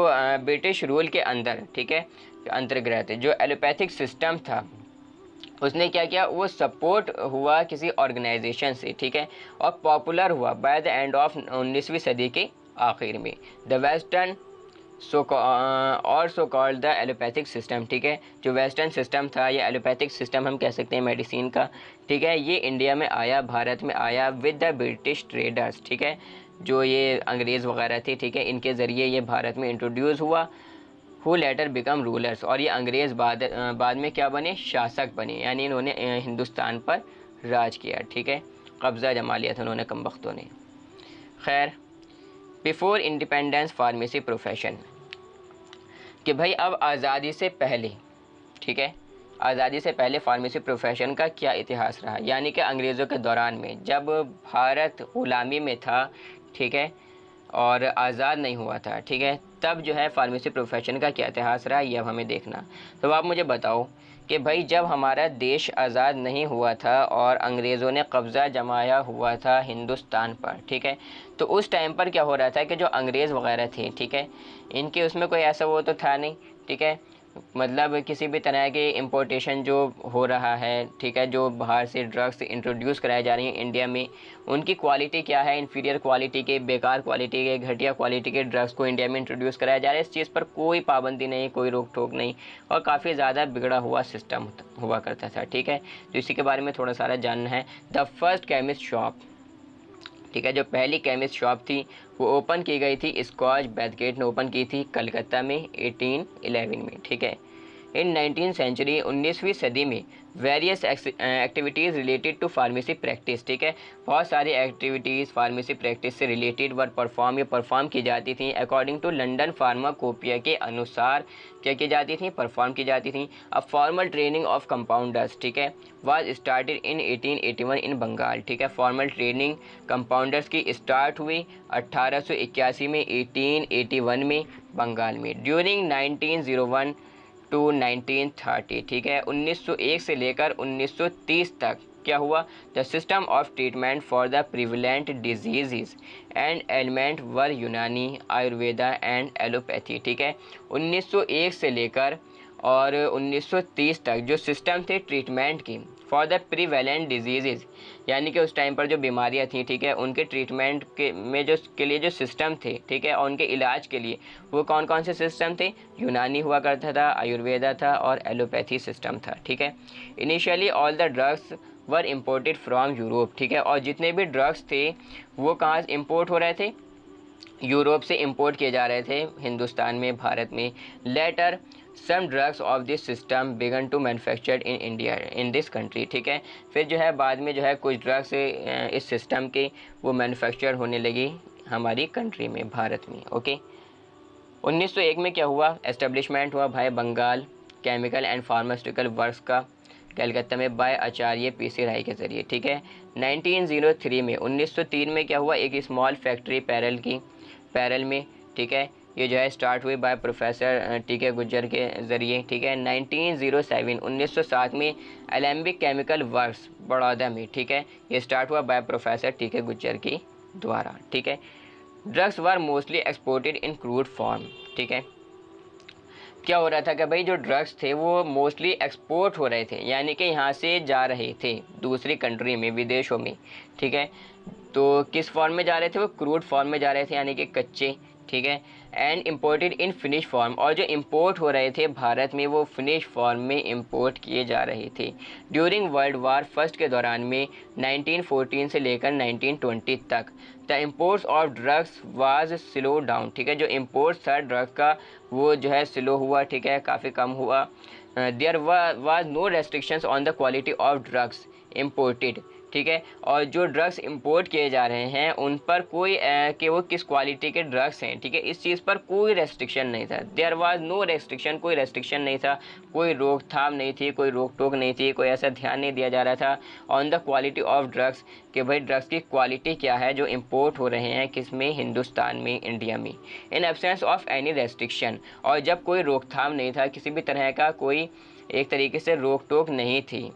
ब्रिटिश रूल के अंदर, ठीक है, अंतर्गत जो एलोपैथिक सिस्टम था उसने क्या किया, वो सपोर्ट हुआ किसी ऑर्गेनाइजेशन से, ठीक है, और पॉपुलर हुआ बाय द एंड ऑफ 19वीं सदी के आखिर में। The western so called the allopathic system, ठीक है, जो वेस्टर्न सिस्टम था या एलोपैथिक सिस्टम हम कह सकते हैं मेडिसिन का, ठीक है, ये इंडिया में आया, भारत में आया विद द ब्रिटिश ट्रेडर्स, ठीक है, जो ये अंग्रेज़ वगैरह थे, ठीक है, इनके ज़रिए ये भारत में इंट्रोड्यूस हुआ। हु लेटर बिकम रूलर्स, और ये अंग्रेज़ बाद में क्या बने, शासक बने, यानी इन्होंने हिंदुस्तान पर राज किया, ठीक है, कब्ज़ा जमा लिया था उन्होंने कम वक्तों ने। खैर, बिफोर इंडिपेंडेंस फार्मेसी प्रोफेशन, कि भाई अब आज़ादी से पहले, ठीक है, आज़ादी से पहले फार्मेसी प्रोफेशन का क्या इतिहास रहा, यानी कि अंग्रेज़ों के दौरान में जब भारत ग़ुलामी में था, ठीक है, और आज़ाद नहीं हुआ था, ठीक है, तब जो है फार्मेसी प्रोफेशन का क्या इतिहास रहा ये अब हमें देखना। तो आप मुझे बताओ कि भाई जब हमारा देश आज़ाद नहीं हुआ था और अंग्रेज़ों ने कब्ज़ा जमाया हुआ था हिंदुस्तान पर, ठीक है, तो उस टाइम पर क्या हो रहा था कि जो अंग्रेज़ वगैरह थे, ठीक है, इनके उसमें कोई ऐसा वो तो था नहीं, ठीक है, मतलब किसी भी तरह के इम्पोर्टेशन जो हो रहा है, ठीक है, जो बाहर से ड्रग्स इंट्रोड्यूस कराई जा रही हैं इंडिया में, उनकी क्वालिटी क्या है, इन्फीरियर क्वालिटी के, बेकार क्वालिटी के, घटिया क्वालिटी के ड्रग्स को इंडिया में इंट्रोड्यूस कराया जा रहा है। इस चीज़ पर कोई पाबंदी नहीं, कोई रोक टोक नहीं, और काफ़ी ज़्यादा बिगड़ा हुआ सिस्टम हुआ करता था, ठीक है। तो इसी के बारे में थोड़ा सारा जानना है। द फर्स्ट केमिस्ट शॉप, ठीक है, जो पहली केमिस्ट शॉप थी वो ओपन की गई थी, स्कॉच बेथगेट ने ओपन की थी कलकत्ता में 1811 में, ठीक है। इन 19th सेंचुरी, 19वीं सदी में various activities related to pharmacy practice, ठीक है, बहुत सारी एक्टिविटीज़ फार्मेसी प्रैक्टिस से रिलेटेड वर परफॉर्म की जाती थी अकॉर्डिंग टू लंदन फार्माकोपिया के अनुसार क्या की जाती थी, परफॉर्म की जाती थी। अब फॉर्मल ट्रेनिंग ऑफ कंपाउंडर्स, ठीक है, वाज स्टार्टेड इन 1881 इन बंगाल, ठीक है, फॉर्मल ट्रेनिंग कंपाउंडर्स की स्टार्ट हुई 1881 में, 1881 में बंगाल में। ड्यूरिंग 1901 टू 1930, ठीक है, 1901 से लेकर 1930 तक क्या हुआ, the system of treatment for the prevalent disease and element were Unani, Ayurveda and allopathy, ठीक है। 1901 से लेकर और 1930 तक जो सिस्टम थे ट्रीटमेंट की फॉर द प्रीवेलेंट डिजीज़, यानी कि उस टाइम पर जो बीमारियां थी, ठीक है, उनके ट्रीटमेंट के लिए जो सिस्टम थे, ठीक है, और उनके इलाज के लिए वो कौन कौन से सिस्टम थे, यूनानी हुआ करता था, आयुर्वेदा था और एलोपैथी सिस्टम था, ठीक है। Initially all the drugs were imported from Europe, ठीक है, और जितने भी ड्रग्स थे वो कहाँ से इम्पोर्ट हो रहे थे, यूरोप से इंपोर्ट किए जा रहे थे हिंदुस्तान में, भारत में। Later some drugs of this system began to manufactured in India in this country, ठीक है, फिर जो है बाद में जो है कुछ ड्रग्स इस सिस्टम के वो मैन्युफैक्चर होने लगी हमारी कंट्री में, भारत में, ओके। 1901 में क्या हुआ, एस्टेब्लिशमेंट हुआ भाई Bengal chemical and pharmaceutical works का कलकत्ता में बाय आचार्य पीसी राय के ज़रिए, ठीक है। 1903 में 1903 में क्या हुआ, एक स्मॉल फैक्ट्री पैरल में, ठीक है, ये जो है स्टार्ट हुई बाय प्रोफेसर टी के गुज्जर के ज़रिए, ठीक है। 1907 में एलेम्बिक केमिकल वर्क्स बड़ौदा में, ठीक है, ये स्टार्ट हुआ बाय प्रोफेसर टी के गुज्जर के द्वारा, ठीक है। Drugs were mostly exported in crude form, ठीक है। क्या हो रहा था कि भाई जो ड्रग्स थे वो मोस्टली एक्सपोर्ट हो रहे थे, यानी कि यहाँ से जा रहे थे दूसरी कंट्री में, विदेशों में, ठीक है। तो किस फॉर्म में जा रहे थे, वो क्रूड फॉर्म में जा रहे थे, यानी कि कच्चे, ठीक है। And imported in finish form, और जो इम्पोर्ट हो रहे थे भारत में वो फिनिश फॉर्म में इम्पोर्ट किए जा रहे थे। ड्यूरिंग वर्ल्ड वार फर्स्ट के दौरान में 1914 से लेकर 1920 तक the imports of drugs was slow down, ठीक है। जो इम्पोर्ट्स था ड्रग का वो जो है स्लो हुआ, ठीक है, काफ़ी कम हुआ। There was no restrictions on the quality of drugs imported, ठीक है। और जो ड्रग्स इंपोर्ट किए जा रहे हैं उन पर कोई कि वो किस क्वालिटी के ड्रग्स हैं, ठीक है, इस चीज़ पर कोई रेस्ट्रिक्शन नहीं था। देयर वाज नो रेस्ट्रिक्शन, कोई रेस्ट्रिक्शन नहीं था, कोई रोकथाम नहीं थी, कोई रोक टोक नहीं थी, कोई ऐसा ध्यान नहीं दिया जा रहा था on the quality of drugs, कि भाई ड्रग्स की क्वालिटी क्या है जो इंपोर्ट हो रहे हैं किस में, हिंदुस्तान में, इंडिया में। In absence of any restriction, और जब कोई रोकथाम नहीं था, किसी भी तरह का कोई एक तरीके से रोक टोक नहीं थी,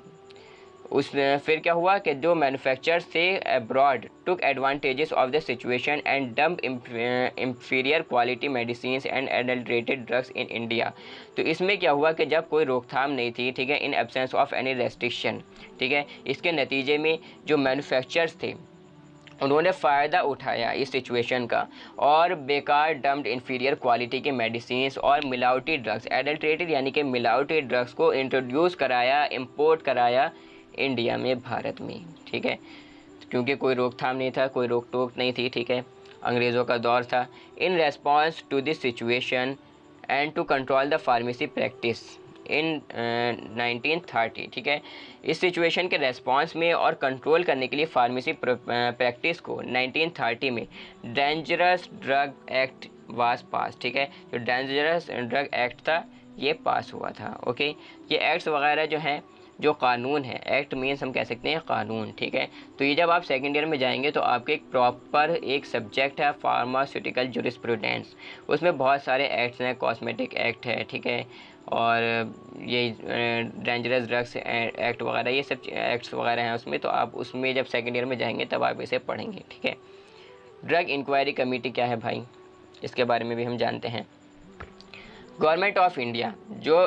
उस फिर क्या हुआ कि जो मैन्युफैक्चरर्स थे abroad took advantages of the situation and dump inferior quality medicine and adulterated drugs in India. तो इसमें क्या हुआ कि जब कोई रोकथाम नहीं थी, ठीक है, in absence of any restriction, ठीक है, इसके नतीजे में जो मैन्युफैक्चरर्स थे उन्होंने फ़ायदा उठाया इस सिचुएशन का, और बेकार डम्प्ड इन्फीरियर क्वालिटी के मेडिसिन और मिलावटी ड्रग्स, एडल्ट्रेटेड यानी कि मिलावटी ड्रग्स को इंट्रोड्यूस कराया, इंपोर्ट कराया इंडिया में, भारत में, ठीक है, क्योंकि कोई रोकथाम नहीं था, कोई रोक टोक नहीं थी, ठीक है, अंग्रेज़ों का दौर था। In response to this situation and to control the pharmacy practice in 1930, ठीक है, इस सिचुएशन के रेस्पॉन्स में और कंट्रोल करने के लिए फार्मेसी प्रैक्टिस को 1930 में डेंजरस ड्रग एक्ट वाज पास, ठीक है, जो डेंजरस ड्रग एक्ट था ये पास हुआ था, ओके। ये एक्ट्स वगैरह जो हैं, जो कानून है, एक्ट मीन्स हम कह सकते हैं कानून, ठीक है। तो ये जब आप सेकेंड ईयर में जाएंगे तो आपके एक प्रॉपर एक सब्जेक्ट है फार्मास्यूटिकल जूरिस्प्रूडेंस, उसमें बहुत सारे एक्ट्स हैं, कॉस्मेटिक एक्ट है, ठीक है, और ये डेंजरस ड्रग्स एक्ट वगैरह, ये सब एक्ट्स वगैरह हैं उसमें। तो आप उसमें जब सेकेंड ईयर में जाएंगे तब आप इसे पढ़ेंगे, ठीक है। ड्रग इंक्वायरी कमेटी क्या है भाई, इसके बारे में भी हम जानते हैं। गवर्नमेंट ऑफ इंडिया, जो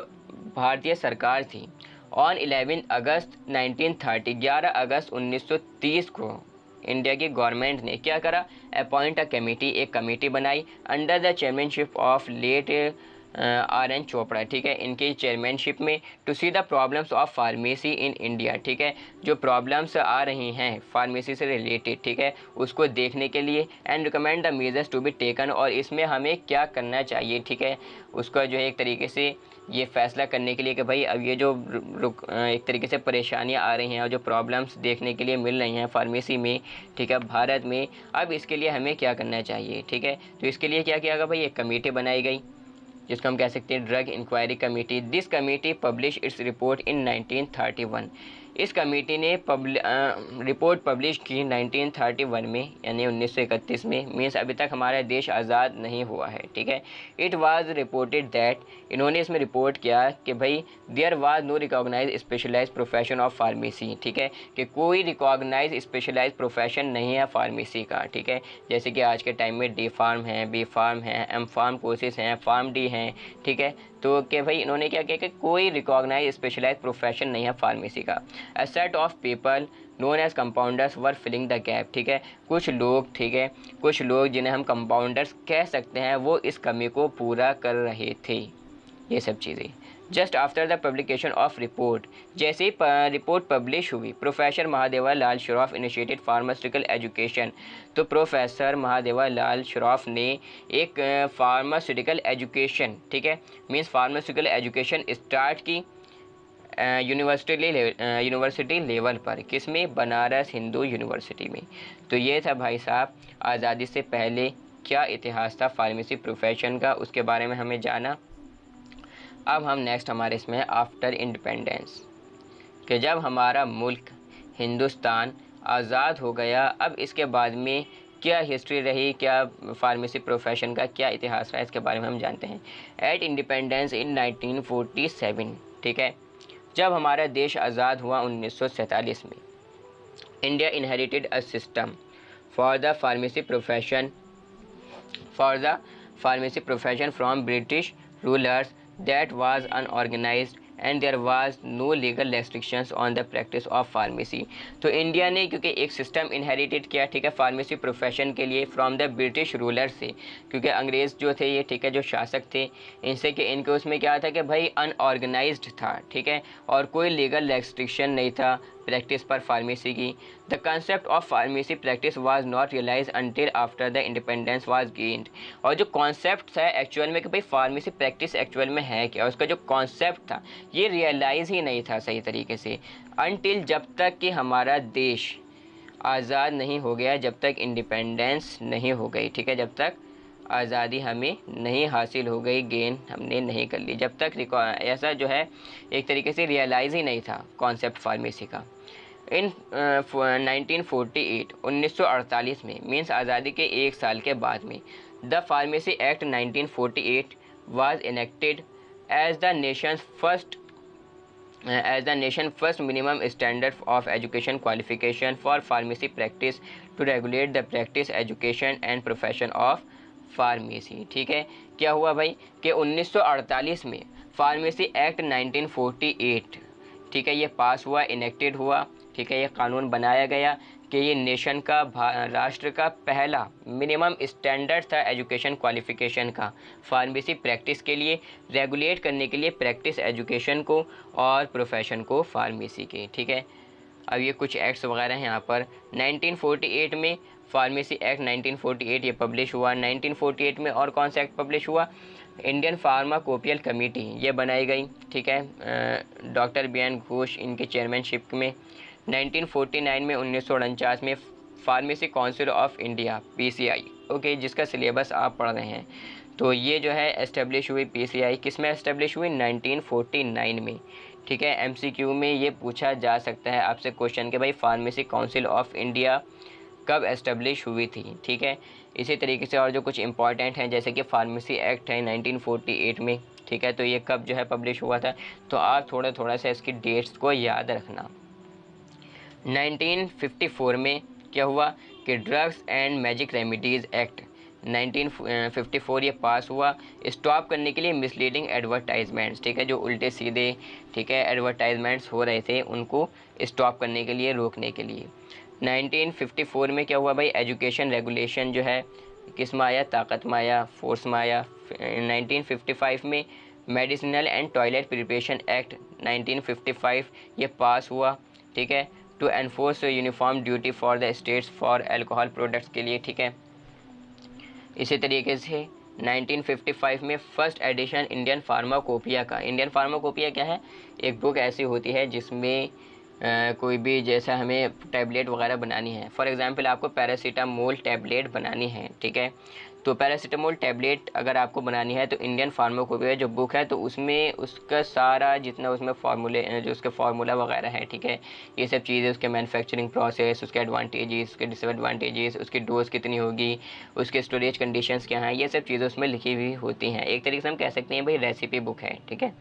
भारतीय सरकार थी, ऑन 11 अगस्त 1930, 11 अगस्त 1930 को इंडिया की गवर्नमेंट ने क्या करा, अपॉइंट अ कमेटी, एक कमेटी बनाई under the chairmanship of late RN Chopra, ठीक है, इनकी चेयरमैनशिप में, to see the problems of pharmacy in India, ठीक है, जो प्रॉब्लम्स आ रही हैं फार्मेसी से रिलेटेड, ठीक है, उसको देखने के लिए, and recommend the measures to be taken, और इसमें हमें क्या करना चाहिए, ठीक है, उसका जो है एक तरीके से ये फैसला करने के लिए कि भाई अब ये जो एक तरीके से परेशानियां आ रही हैं और जो प्रॉब्लम्स देखने के लिए मिल रही हैं फार्मेसी में, ठीक है, भारत में, अब इसके लिए हमें क्या करना चाहिए, ठीक है। तो इसके लिए क्या किया गया भाई, एक कमेटी बनाई गई जिसको हम कह सकते हैं drug inquiry committee. This committee publish its report in 1931, इस कमेटी ने रिपोर्ट पब्लिश की 1931 में, यानी 1931 में, मीन्स अभी तक हमारा देश आज़ाद नहीं हुआ है, ठीक है। इट वाज रिपोर्टेड दैट, इन्होंने इसमें रिपोर्ट किया कि भाई there was no recognize specialize profession of pharmacy, ठीक है, कि कोई रिकॉग्नाइज स्पेशलाइज प्रोफेशन नहीं है फार्मेसी का, ठीक है, जैसे कि आज के टाइम में डी फार्म है, बी फार्म है, एम फार्म कोर्सेज हैं, फार्म डी हैं, ठीक है। तो कि भाई इन्होंने क्या किया कि कोई रिकॉग्नाइज स्पेशलाइज प्रोफेशन नहीं है फार्मेसी का। A set of people known as compounders were filling the gap, ठीक है, कुछ लोग, ठीक है, कुछ लोग जिन्हें हम कंपाउंडर्स कह सकते हैं वो इस कमी को पूरा कर रहे थे, ये सब चीज़ें। Just after the publication of report, जैसे ही रिपोर्ट पब्लिश हुई, प्रोफेसर महादेवा लाल श्रॉफ इनिशिएटेड फार्मास्यूटिकल एजुकेशन, तो प्रोफेसर महादेवा लाल श्रॉफ ने एक फार्मास्यूटिकल एजुकेशन, ठीक है, मीन्स फार्मास्यूटिकल एजुकेशन स्टार्ट की यूनिवर्सिटी लेवल पर, किस में, बनारस हिंदू यूनिवर्सिटी में। तो ये था भाई साहब आज़ादी से पहले क्या इतिहास था फार्मेसी प्रोफेशन का, उसके बारे में हमें जाना। अब हम नेक्स्ट हमारे इसमें आफ्टर इंडिपेंडेंस, कि जब हमारा मुल्क हिंदुस्तान आज़ाद हो गया, अब इसके बाद में क्या हिस्ट्री रही, क्या फार्मेसी प्रोफेशन का क्या इतिहास रहा, इसके बारे में हम जानते हैं। एट इंडिपेंडेंस इन 1947, ठीक है, जब हमारा देश आज़ाद हुआ 1947 में, India inherited a system for the pharmacy profession from British rulers that was unorganized and there was no legal restrictions on the practice of pharmacy। तो इंडिया ने क्योंकि एक सिस्टम इनहेरिटेड किया, ठीक है, फार्मेसी प्रोफेशन के लिए फ्रॉम द ब्रिटिश रूलर से, क्योंकि अंग्रेज़ जो थे ये, ठीक है, जो शासक थे इनसे, कि इनके उसमें क्या था कि भाई अनऑर्गेनाइज्ड था, ठीक है, और कोई लीगल रेस्ट्रिक्शन नहीं था प्रैक्टिस पर फार्मेसी की। The concept of pharmacy practice was not realise until after the independence was gained. और जो कॉन्सेप्ट है एक्चुअल में कि भाई फार्मेसी प्रैक्टिस एक्चुअल में है क्या, उसका जो कॉन्सेप्ट था ये रियलाइज़ ही नहीं था सही तरीके से, अनटिल जब तक कि हमारा देश आज़ाद नहीं हो गया, जब तक इंडिपेंडेंस नहीं हो गई, ठीक है, जब तक आज़ादी हमें नहीं हासिल हो गई, गेन हमने नहीं कर ली, जब तक ऐसा जो है एक तरीके से रियलाइज़ ही नहीं था कॉन्सेप्ट फार्मेसी का। इन 1948 1948 में, मीन्स आज़ादी के एक साल के बाद में, the pharmacy act 1948 was enacted as the nation first minimum standard of education qualification for pharmacy practice to regulate the practice education and profession of pharmacy. ठीक है, क्या हुआ भाई कि 1948 में फार्मेसी एक्ट 1948, ठीक है, ये पास हुआ, इनेक्टेड हुआ, ठीक है, ये कानून बनाया गया कि ये नेशन का, राष्ट्र का पहला मिनिमम स्टैंडर्ड था एजुकेशन क्वालिफ़िकेशन का फार्मेसी प्रैक्टिस के लिए, रेगुलेट करने के लिए प्रैक्टिस एजुकेशन को और प्रोफेशन को फार्मेसी के। ठीक है, अब ये कुछ एक्ट्स वगैरह हैं यहाँ पर। 1948 में फार्मेसी एक्ट 1948 ये पब्लिश हुआ। 1948 में और कौन सा एक्ट पब्लिश हुआ? इंडियन फार्माकोपियल कमेटी ये बनाई गई, ठीक है, डॉक्टर बी.एन. घोष इनके चेयरमैनशिप में। 1949 में 1949 में pharmacy council of India PCI, okay, जिसका सिलेबस आप पढ़ रहे हैं, तो ये जो है एस्टेब्लिश हुई PCI, किस में एस्टेब्लिश हुई? 1949 में। ठीक है, MCQ में ये पूछा जा सकता है आपसे क्वेश्चन कि भाई फार्मेसी काउंसिल ऑफ इंडिया कब एस्टेब्लिश हुई थी। ठीक है, इसी तरीके से और जो कुछ इंपॉर्टेंट हैं जैसे कि फार्मेसी एक्ट है 1948 में, ठीक है, तो ये कब जो है पब्लिश हुआ था, तो आप थोड़ा सा इसकी डेट्स को याद रखना। 1954 में क्या हुआ कि drugs and magic remedies act 1954 ये पास हुआ, स्टॉप करने के लिए मिसलीडिंग एडवर्टाइजमेंट्स, ठीक है, जो उल्टे सीधे, ठीक है, एडवर्टाइजमेंट्स हो रहे थे उनको स्टॉप करने के लिए, रोकने के लिए। 1954 में क्या हुआ भाई? एजुकेशन रेगुलेशन जो है किस में आया? ताकत में आया, फोर्स में आया। 1955 में medicinal and toilet preparation act 1955 ये पास हुआ, ठीक है, to enforce uniform duty for the states for alcohol products के लिए। ठीक है, इसी तरीके से 1955 में फर्स्ट एडिशन इंडियन फार्माकोपिया का। इंडियन फार्माकोपिया क्या है? एक बुक ऐसी होती है जिसमें कोई भी जैसा हमें टैबलेट वगैरह बनानी है, फॉर एग्जांपल आपको पैरासीटामोल टैबलेट बनानी है, ठीक है, तो पैरासीटामोल टैबलेट अगर आपको बनानी है तो इंडियन फार्माकोपिया जो बुक है तो उसमें उसका सारा जितना उसमें फार्मूले जो उसके फार्मूला वगैरह है, ठीक है, ये सब चीज़ें, उसके मैन्युफैक्चरिंग प्रोसेस, उसके एडवांटेजेस, उसके डिसएडवांटेजेस, उसकी डोज कितनी होगी, उसके स्टोरेज कंडीशंस क्या हैं, ये सब चीज़ें उसमें लिखी हुई होती हैं। एक तरीके से हम कह सकते हैं भाई रेसिपी बुक है। ठीक है,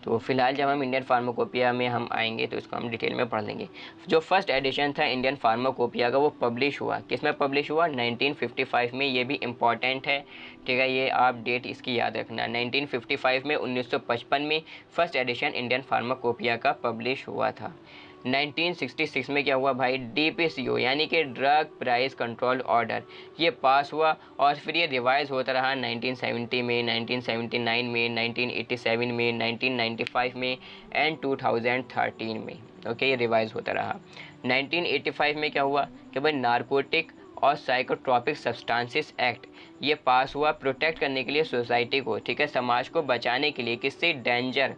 तो फिलहाल जब हम इंडियन फार्माकोपिया में हम आएंगे तो इसको हम डिटेल में पढ़ लेंगे। जो फर्स्ट एडिशन था इंडियन फार्माकोपिया का वो पब्लिश हुआ, किस में पब्लिश हुआ? 1955 में। ये भी इम्पॉर्टेंट है, ठीक है, ये आप डेट इसकी याद रखना। 1955 में 1955 में फर्स्ट एडिशन इंडियन फार्माकोपिया का पब्लिश हुआ था। 1966 में क्या हुआ भाई? DPCO यानी कि ड्रग प्राइस कंट्रोल ऑर्डर ये पास हुआ और फिर ये रिवाइज होता रहा 1970 में, 1979 में, 1987 में, 1995 में एंड 2013 में। ओके, ये रिवाइज होता रहा। 1985 में क्या हुआ कि भाई नारकोटिक और साइकोट्रॉपिक सब्सटेंसेस एक्ट ये पास हुआ, प्रोटेक्ट करने के लिए सोसाइटी को, ठीक है, समाज को बचाने के लिए, किससे? डेंजर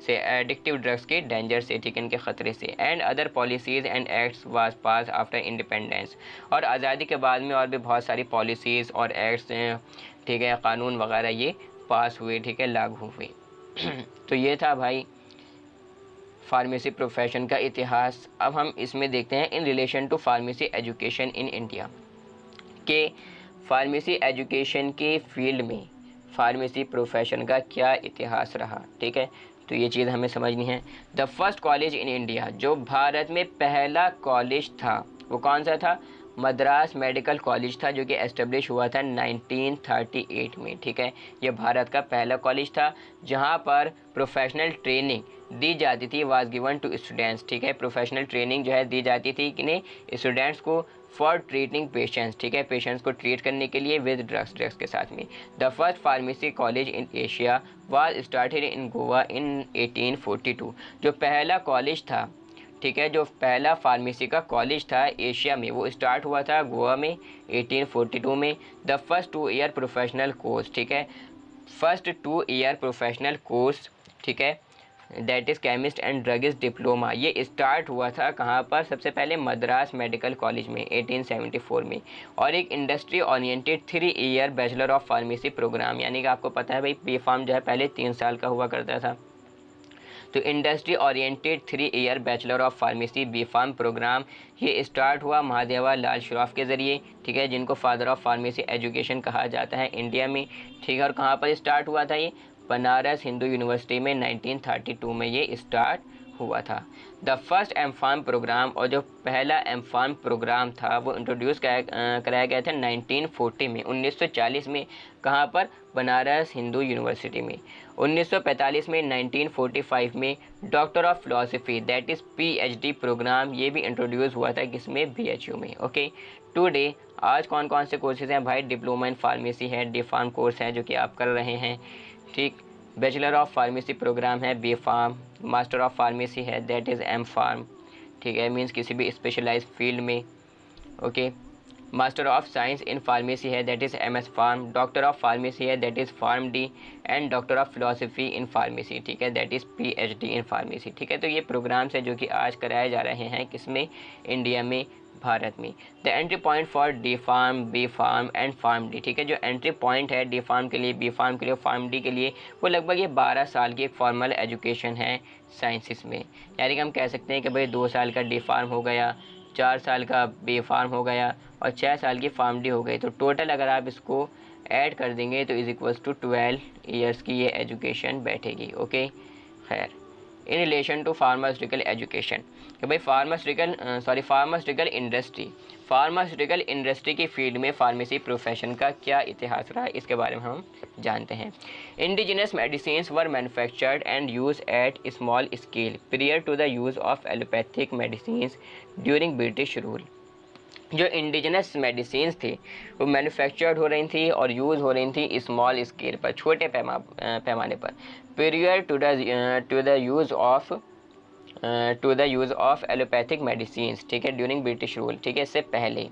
से, एडिक्टिव ड्रग्स के डेंजर से, ठीक है, इनके ख़तरे से। And other policies and acts was pass after independence, और आज़ादी के बाद में और भी बहुत सारी पॉलिसीज़ और एक्ट्स, ठीक है, कानून वगैरह ये पास हुए, ठीक है, लागू हुए। तो ये था भाई फार्मेसी प्रोफेशन का इतिहास। अब हम इसमें देखते हैं in relation to pharmacy education in India, के फार्मेसी एजुकेशन के फील्ड में फार्मेसी प्रोफेशन का क्या इतिहास रहा। ठीक है, तो ये चीज़ हमें समझनी है। The first college in India, जो भारत में पहला कॉलेज था वो कौन सा था? मद्रास मेडिकल कॉलेज था, जो कि एस्टेब्लिश हुआ था 1938 में। ठीक है, ये भारत का पहला कॉलेज था जहाँ पर प्रोफेशनल ट्रेनिंग दी जाती थी, वाज गिवन टू स्टूडेंट्स। ठीक है, प्रोफेशनल ट्रेनिंग जो है दी जाती थी कि नहीं स्टूडेंट्स को फॉर ट्रीटिंग पेशेंट्स। ठीक है, पेशेंट्स को ट्रीट करने के लिए विद ड्रग्स के साथ में। The first pharmacy college in Asia was started in Goa in 1842, जो पहला कॉलेज था, ठीक है, जो पहला फार्मेसी का कॉलेज था एशिया में, वो स्टार्ट हुआ था गोवा में 1842 में। The first 2 year professional course, ठीक है, फर्स्ट 2 ईयर प्रोफेशनल कोर्स, ठीक है, that is chemist and druggist diploma, ये स्टार्ट हुआ था कहाँ पर? सबसे पहले मद्रास मेडिकल कॉलेज में 1874 में। और एक industry oriented 3 year bachelor of pharmacy program, यानी कि आपको पता है भाई बी फार्म जो है पहले 3 साल का हुआ करता था, तो industry oriented 3 year bachelor of pharmacy B pharm program ये स्टार्ट हुआ महादेवा लाल श्रॉफ के ज़रिए। ठीक है, जिनको फादर ऑफ फार्मेसी एजुकेशन कहा जाता है इंडिया में। ठीक है, और कहाँ पर स्टार्ट हुआ था? ये बनारस हिंदू यूनिवर्सिटी में 1932 में ये स्टार्ट हुआ था। The first M pharm program, और जो पहला एम फार्म प्रोग्राम था वो इंट्रोड्यूस कराया गया था 1940 में, 1940 में। कहाँ पर? बनारस हिंदू यूनिवर्सिटी में। 1945 में 1945 में doctor of philosophy that is PhD program, ये भी इंट्रोड्यूस हुआ था किसमें? BHU में। ओके, टुडे आज कौन कौन से कोर्सेज हैं भाई? डिप्लोमा इन फार्मेसी है, डी फार्म कोर्स है जो कि आप कर रहे हैं। ठीक, बैचलर ऑफ फार्मेसी प्रोग्राम है B pharm, master of pharmacy है दैट इज़ एम फार्म। ठीक है, मीन्स किसी भी स्पेशलाइज फील्ड में। Okay, master of science in pharmacy है that is MS pharm, doctor of pharmacy है that is PharmD, and doctor of philosophy in pharmacy, ठीक है, that is PhD in pharmacy. ठीक है, तो ये प्रोग्राम्स हैं जो कि आज कराए जा रहे हैं किसमें? इंडिया में, भारत में। The entry point for D pharm, B pharm and PharmD, ठीक है, जो एंट्री पॉइंट है डी फार्म के लिए, बी फार्म के लिए, PharmD के लिए, वो लगभग ये 12 साल की एक फॉर्मल एजुकेशन है साइंसिस में। यानी कि हम कह सकते हैं कि भाई 2 साल का डी फार्म हो गया, 4 साल का बी फार्म हो गया और 6 साल की PharmD हो गई। तो टोटल अगर आप इसको ऐड कर देंगे तो इज़ इक्वल्स टू 12 ईयर्स की ये एजुकेशन बैठेगी। ओके, खैर, in relation to pharmaceutical education, कि भाई फार्मास्यूटिकल इंडस्ट्री की फील्ड में फार्मेसी प्रोफेशन का क्या इतिहास रहा, इसके बारे में हम जानते हैं। Indigenous medicines were manufactured and use at small scale prior to the use of allopathic medicines during British rule. जो इंडिजिनस मेडिसिन्स थी वो मैन्युफैक्चर्ड हो रही थी और यूज़ हो रही थी स्मॉल स्केल पर, छोटे पैमाने पर, prior to the use of allopathic medicines, ठीक है, ड्यूरिंग ब्रिटिश रूल, ठीक है, इससे पहले।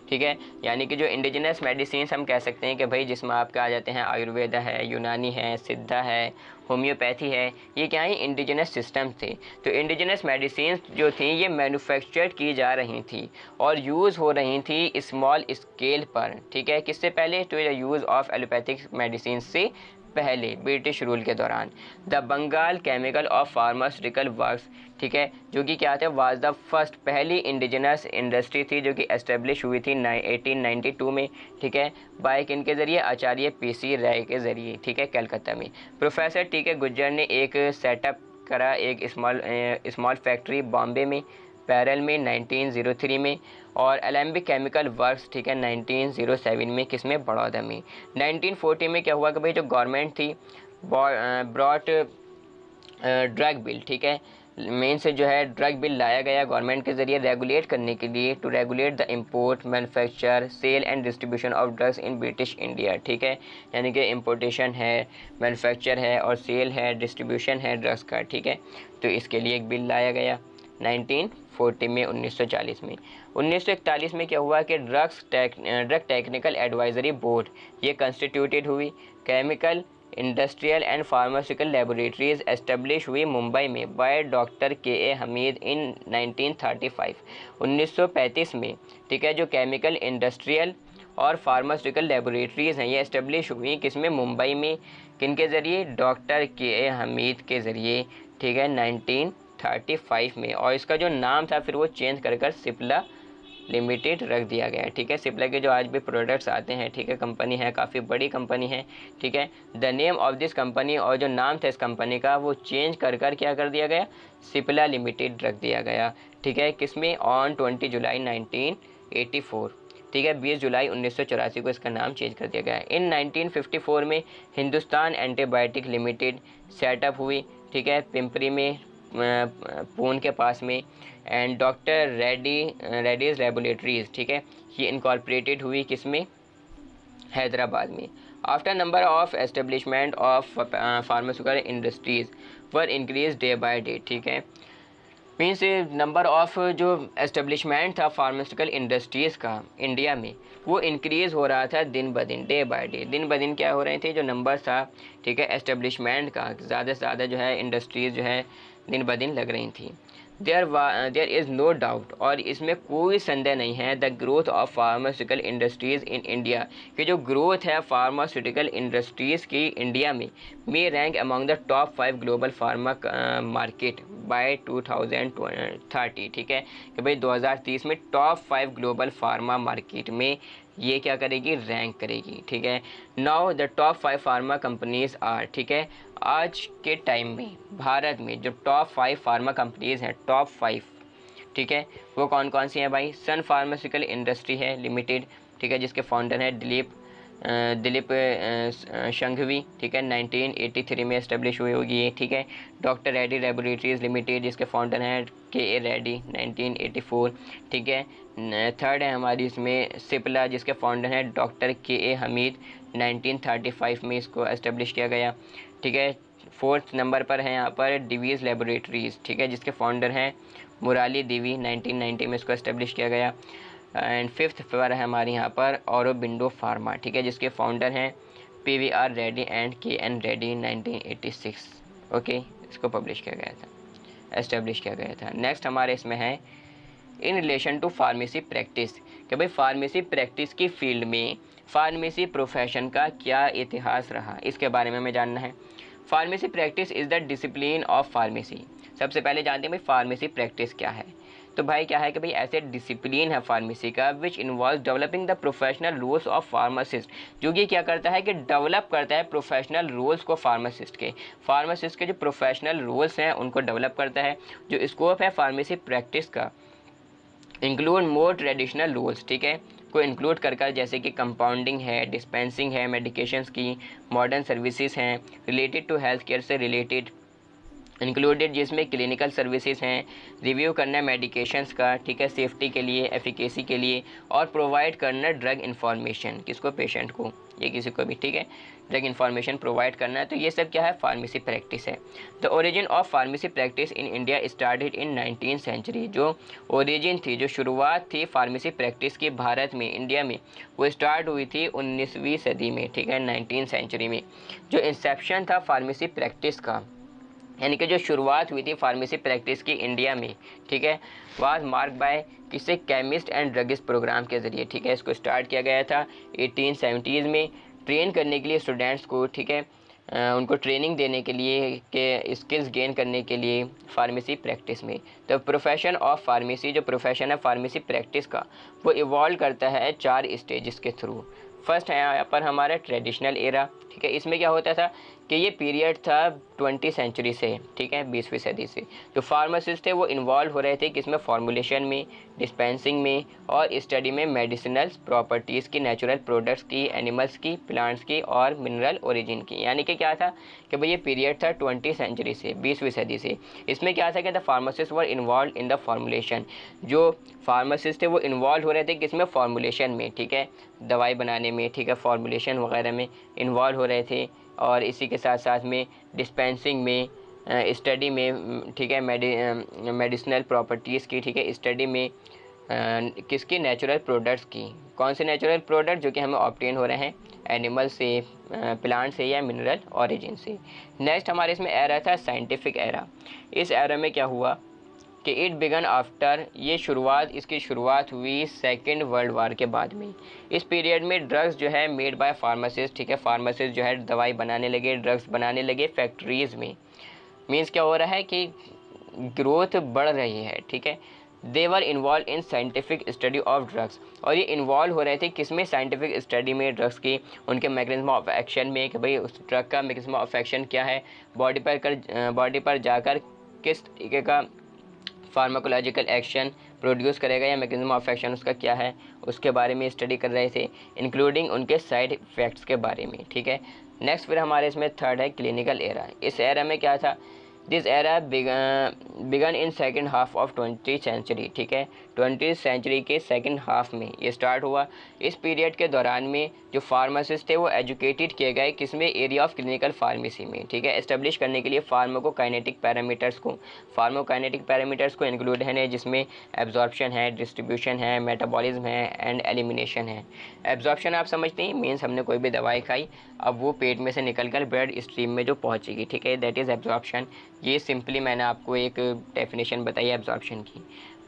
ठीक है, यानी कि जो इंडिजिनस मेडिसिन्स हम कह सकते हैं कि भाई जिसमें आपके आ जाते हैं आयुर्वेदा है, यूनानी है, सिद्धा है, होम्योपैथी है, ये क्या है? इंडिजिनस सिस्टम थे। तो इंडिजिनस मेडिसिन्स जो थी ये मैन्युफैक्चर्ड की जा रही थी और यूज़ हो रही थी स्मॉल स्केल पर। ठीक है, किससे पहले? To the use of allopathic medicine से पहले, ब्रिटिश रूल के दौरान। The Bengal chemical of pharmaceutical works, ठीक है, जो कि क्या थे? वाज द फर्स्ट, पहली इंडिजिनस इंडस्ट्री थी जो कि एस्टेब्लिश हुई थी 1892 में। ठीक है, बाय किन ज़रिए? आचार्य PC राय के ज़रिए। ठीक है, कलकत्ता में। प्रोफेसर TK गुज्जर ने एक सेटअप करा, एक स्मॉल फैक्ट्री बॉम्बे में, पैरल में 1903 में, और एलेम्बिक केमिकल वर्क्स, ठीक है, 1907 में, किसमें? बड़ौदा में। 1940 में क्या हुआ कि भाई जो गवर्नमेंट थी ब्रॉट ड्रग बिल, ठीक है, मेन से जो है ड्रग बिल लाया गया गवर्नमेंट के ज़रिए रेगुलेट करने के लिए, to regulate the import, manufacture, sale and distribution of drugs in British India. ठीक है, यानी कि इंपोर्टेशन है, मैन्युफैक्चर है और सेल है, डिस्ट्रीब्यूशन है ड्रग्स का। ठीक है, तो इसके लिए एक बिल लाया गया 1940 में, 1940 में। 1941 में क्या हुआ कि ड्रग टेक्निकल एडवाइजरी बोर्ड ये कंस्टिट्यूटेड हुई। Chemical industrial and pharmaceutical laboratories establish हुई मुंबई में बाय डॉक्टर KA हमीद इन 1935, 1935 में। ठीक है, जो केमिकल इंडस्ट्रियल और फार्मास्यूटिकल लेबोरेटरीज़ हैं ये इस्टेब्लिश हुई किसमें, मुंबई में। किनके ज़रिए, डॉक्टर के हमीद के ज़रिए, ठीक है, 1935 में। और इसका जो नाम था फिर वो चेंज कर सिप्ला लिमिटेड रख दिया गया है, ठीक है। सिप्ला के जो आज भी प्रोडक्ट्स आते हैं, ठीक है, कंपनी है, काफ़ी बड़ी कंपनी है, ठीक है। The name of this company, और जो नाम था इस कंपनी का वो चेंज कर क्या कर दिया गया, सिप्ला लिमिटेड रख दिया गया, ठीक है। किसमें, ऑन 20 जुलाई 1984, ठीक है, 20 जुलाई 1984 को इसका नाम चेंज कर दिया गया। इन 1954 में हिंदुस्तान एंटीबायोटिक लिमिटेड सेटअप हुई, ठीक है, पिंपरी में, पून के पास में। एंड डॉक्टर रेडीज़ लेबोरेटरीज़, ठीक है, ये इनकॉर्पोरेटेड हुई किसमें, हैदराबाद में। After number of establishment of pharmaceutical industries were increase day by day, ठीक है। मीन्स नंबर ऑफ जो एस्टेब्लिशमेंट था फार्मास्यूटिकल इंडस्ट्रीज़ का इंडिया में वो इंक्रीज़ हो रहा था दिन ब दिन, डे बाय डे, दिन ब दिन क्या हो रहे थे, जो नंबर था, ठीक है, एस्टेब्लिशमेंट का, ज़्यादा से ज़्यादा जो है इंडस्ट्रीज़ जो है दिन ब दिन लग रही थी। देयर इज़ नो डाउट, और इसमें कोई संदेह नहीं है, the growth of pharmaceutical industries in India, कि जो ग्रोथ है फार्मास्यूटिकल इंडस्ट्रीज़ की इंडिया में rank among the top 5 global pharma market by 2030, ठीक है, कि भाई 2030 में टॉप 5 ग्लोबल फार्मा मार्केट में ये क्या करेगी, रैंक करेगी, ठीक है। Now the top 5 pharma companies are, ठीक है, आज के टाइम में भारत में जो टॉप 5 फार्मा कंपनीज़ हैं, टॉप 5, ठीक है, वो कौन कौन सी हैं भाई, सन फार्मास्यूटिकल इंडस्ट्री है लिमिटेड, ठीक है, जिसके फाउंडर हैं दिलीप संघवी, ठीक है, 1983 में इस्टेब्लिश हुई होगी ये, ठीक है। डॉक्टर रेड्डी लेबोरेटरीज़ लिमिटेड, जिसके फाउंडर हैं के रेड्डी, 1984, ठीक है। थर्ड है हमारी इसमें सिप्ला, जिसके फाउंडर हैं डॉक्टर के हमीद, 1935 में इसको इस्टेब्लिश किया गया, ठीक है। फोर्थ नंबर पर है यहाँ पर डिवीज़ लेबोरेटरीज़, ठीक है, जिसके फाउंडर हैं मुराली देवी, 1990 में इसको इस्टेब्लिश किया गया। एंड फिफ्थ पर है हमारे यहाँ पर औरोबिंदो फार्मा, ठीक है, जिसके फाउंडर हैं PVR Reddy and KN Reddy, 1986, okay, इसको पब्लिश किया गया था, एस्टेब्लिश किया गया था। नेक्स्ट हमारे इसमें है in relation to pharmacy practice, कि भाई फार्मेसी प्रैक्टिस की फील्ड में फार्मेसी प्रोफेशन का क्या इतिहास रहा, इसके बारे में हमें जानना है। Pharmacy practice is the discipline of pharmacy. सबसे पहले जानते हैं भाई फार्मेसी प्रैक्टिस क्या है। तो भाई क्या है कि भाई ऐसे डिसिप्लिन है फार्मेसी का which involve developing the professional roles of pharmacist, जो कि क्या करता है कि डेवलप करता है प्रोफेशनल रोल्स को फार्मासिस्ट के जो प्रोफेशनल रोल्स हैं उनको डेवलप करता है। जो स्कोप है फार्मेसी प्रैक्टिस का इंक्लूड मोर ट्रेडिशनल रोल्स, ठीक है, को इंक्लूड कर जैसे कि कंपाउंडिंग है, डिस्पेंसिंग है मेडिकेशंस की, मॉडर्न सर्विसेज हैं रिलेटेड टू हेल्थ केयर से रिलेटेड इंक्लूडेड, जिसमें क्लिनिकल सर्विसेज हैं, रिव्यू करना मेडिकेशंस का, ठीक है, सेफ्टी के लिए, एफिकेसी के लिए, और प्रोवाइड करना ड्रग इन्फॉर्मेशन, किसको, पेशेंट को, ये किसी को भी, ठीक है, ड्रग इन्फॉर्मेशन प्रोवाइड करना है। तो ये सब क्या है, फार्मेसी प्रैक्टिस है। The origin of pharmacy practice in India started in 19th century, जो ओरिजिन थी, जो शुरुआत थी फार्मेसी प्रैक्टिस की भारत में, इंडिया में, वो स्टार्ट हुई थी 19वीं सदी में, ठीक है, 19th सेंचुरी में। जो इंसेप्शन था फार्मेसी प्रैक्टिस का, यानी कि जो शुरुआत हुई थी फार्मेसी प्रैक्टिस की इंडिया में, ठीक है, वाज मार्क बाय किसे, केमिस्ट एंड ड्रगिस्ट प्रोग्राम के ज़रिए, ठीक है, इसको स्टार्ट किया गया था 1870s में, ट्रेन करने के लिए स्टूडेंट्स को, ठीक है, उनको ट्रेनिंग देने के लिए, के स्किल्स गेन करने के लिए फार्मेसी प्रैक्टिस में। तो प्रोफेशन ऑफ फार्मेसी, जो प्रोफेशन है फार्मेसी प्रैक्टिस का, वो इवॉल्व करता है 4 स्टेजेस के थ्रू। फर्स्ट है यहाँ पर हमारा ट्रेडिशनल एरा, ठीक है, इसमें क्या होता था कि ये पीरियड था 20वीं सेंचुरी से, ठीक है, 20वीं सदी से। जो फार्मासिस्ट थे वो इन्वॉल्व हो रहे थे किसमें, फॉर्मुलेशन में, डिस्पेंसिंग में, और स्टडी में मेडिसिनल प्रॉपर्टीज़ की, नेचुरल प्रोडक्ट्स की, एनिमल्स की, प्लांट्स की, और मिनरल ओरिजिन की। यानी कि क्या था कि भाई ये पीरियड था 20वीं सेंचुरी से, 20वीं सदी से। इसमें क्या था कि the pharmacist were involve in the formulation, जो फार्मासिस्ट थे वो इन्वॉल्व हो रहे थे किसमें, फॉर्मुलेशन में, ठीक है, दवाई बनाने में, ठीक है, फॉर्मुलेशन वगैरह में इन्वॉल्व हो रहे थे। और इसी के साथ साथ में डिस्पेंसिंग में, स्टडी में, ठीक है, मेडिसिनल प्रॉपर्टीज़ की, ठीक है, स्टडी में किसकी, नेचुरल प्रोडक्ट्स की। कौन से नेचुरल प्रोडक्ट, जो कि हमें ऑब्टेन हो रहे हैं एनिमल से, प्लांट से, या मिनरल ओरिजिन से। नेक्स्ट हमारे इसमें एरा था साइंटिफिक एरा। इस एरा में क्या हुआ कि इट बिगन आफ्टर, ये इसकी शुरुआत हुई सेकेंड वर्ल्ड वार के बाद में। इस पीरियड में ड्रग्स जो है मेड बाय फार्मासिस्ट, ठीक है, फार्मासिस्ट जो है दवाई बनाने लगे, ड्रग्स बनाने लगे फैक्ट्रीज़ में। मीन्स क्या हो रहा है कि ग्रोथ बढ़ रही है, ठीक है। They were involve in scientific study of drugs, और ये इन्वॉल्व हो रहे थे किस में, साइंटिफिक स्टडी में ड्रग्स की, उनके मैकेनिज्म ऑफ एक्शन में, कि भाई उस ड्रग का मैकेनिज्म ऑफ एक्शन क्या है, बॉडी पर जाकर किस तरीके का फार्माकोलॉजिकल एक्शन प्रोड्यूस करेगा या मैकेनिज्म ऑफ एक्शन उसका क्या है, उसके बारे में स्टडी कर रहे थे, इंक्लूडिंग उनके साइड इफ़ेक्ट्स के बारे में, ठीक है। नेक्स्ट फिर हमारे इसमें थर्ड है क्लिनिकल एरा। इस एरा में क्या था, this era began in second half of 20th century, ठीक है, 20th सेंचुरी के सेकेंड हाफ में ये स्टार्ट हुआ। इस पीरियड के दौरान में जो फार्मासिस्ट थे वो एजुकेटेड किए गए किसमें, एरिया ऑफ क्लिनिकल फार्मेसी में, ठीक है, एस्टेब्लिश करने के लिए फार्माकोकाइनेटिक पैरामीटर्स को इंक्लूड है, जिसमें एब्जॉर्प्शन है, डिस्ट्रीब्यूशन है, मेटाबॉलिज्म है एंड एलिमिनेशन है। एब्जॉर्प्शन आप समझते हैं, मीन्स हमने कोई भी दवाई खाई, अब वो पेट में से निकल कर ब्लड स्ट्रीम में जो पहुँचेगी, ठीक है, दैट इज़ एब्जॉर्प्शन। ये सिंपली मैंने आपको एक डेफिनेशन बताई एब्जॉर्प्शन की।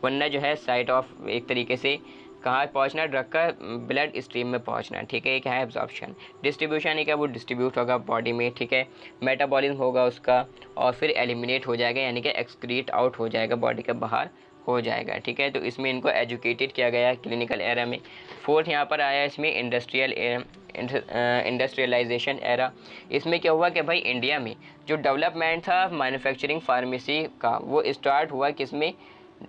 वरना जो है साइट ऑफ एक तरीके से कहाँ पहुँचना, ड्रग का ब्लड स्ट्रीम में पहुँचना, ठीक है, ये क्या है एब्जॉर्प्शन। डिस्ट्रीब्यूशन है क्या, वो डिस्ट्रीब्यूट होगा बॉडी में, ठीक है, मेटाबॉलिज्म होगा उसका, और फिर एलिमिनेट हो जाएगा, यानी कि एक्सक्रीट आउट हो जाएगा, बॉडी के बाहर हो जाएगा, ठीक है। तो इसमें इनको एजुकेटेड किया गया क्लिनिकल एरा में। फोर्थ यहाँ पर आया इसमें इंडस्ट्रियलाइजेशन एरा। इसमें क्या हुआ कि भाई इंडिया में जो डेवलपमेंट था मैन्युफैक्चरिंग फार्मेसी का, वो स्टार्ट हुआ किसमें,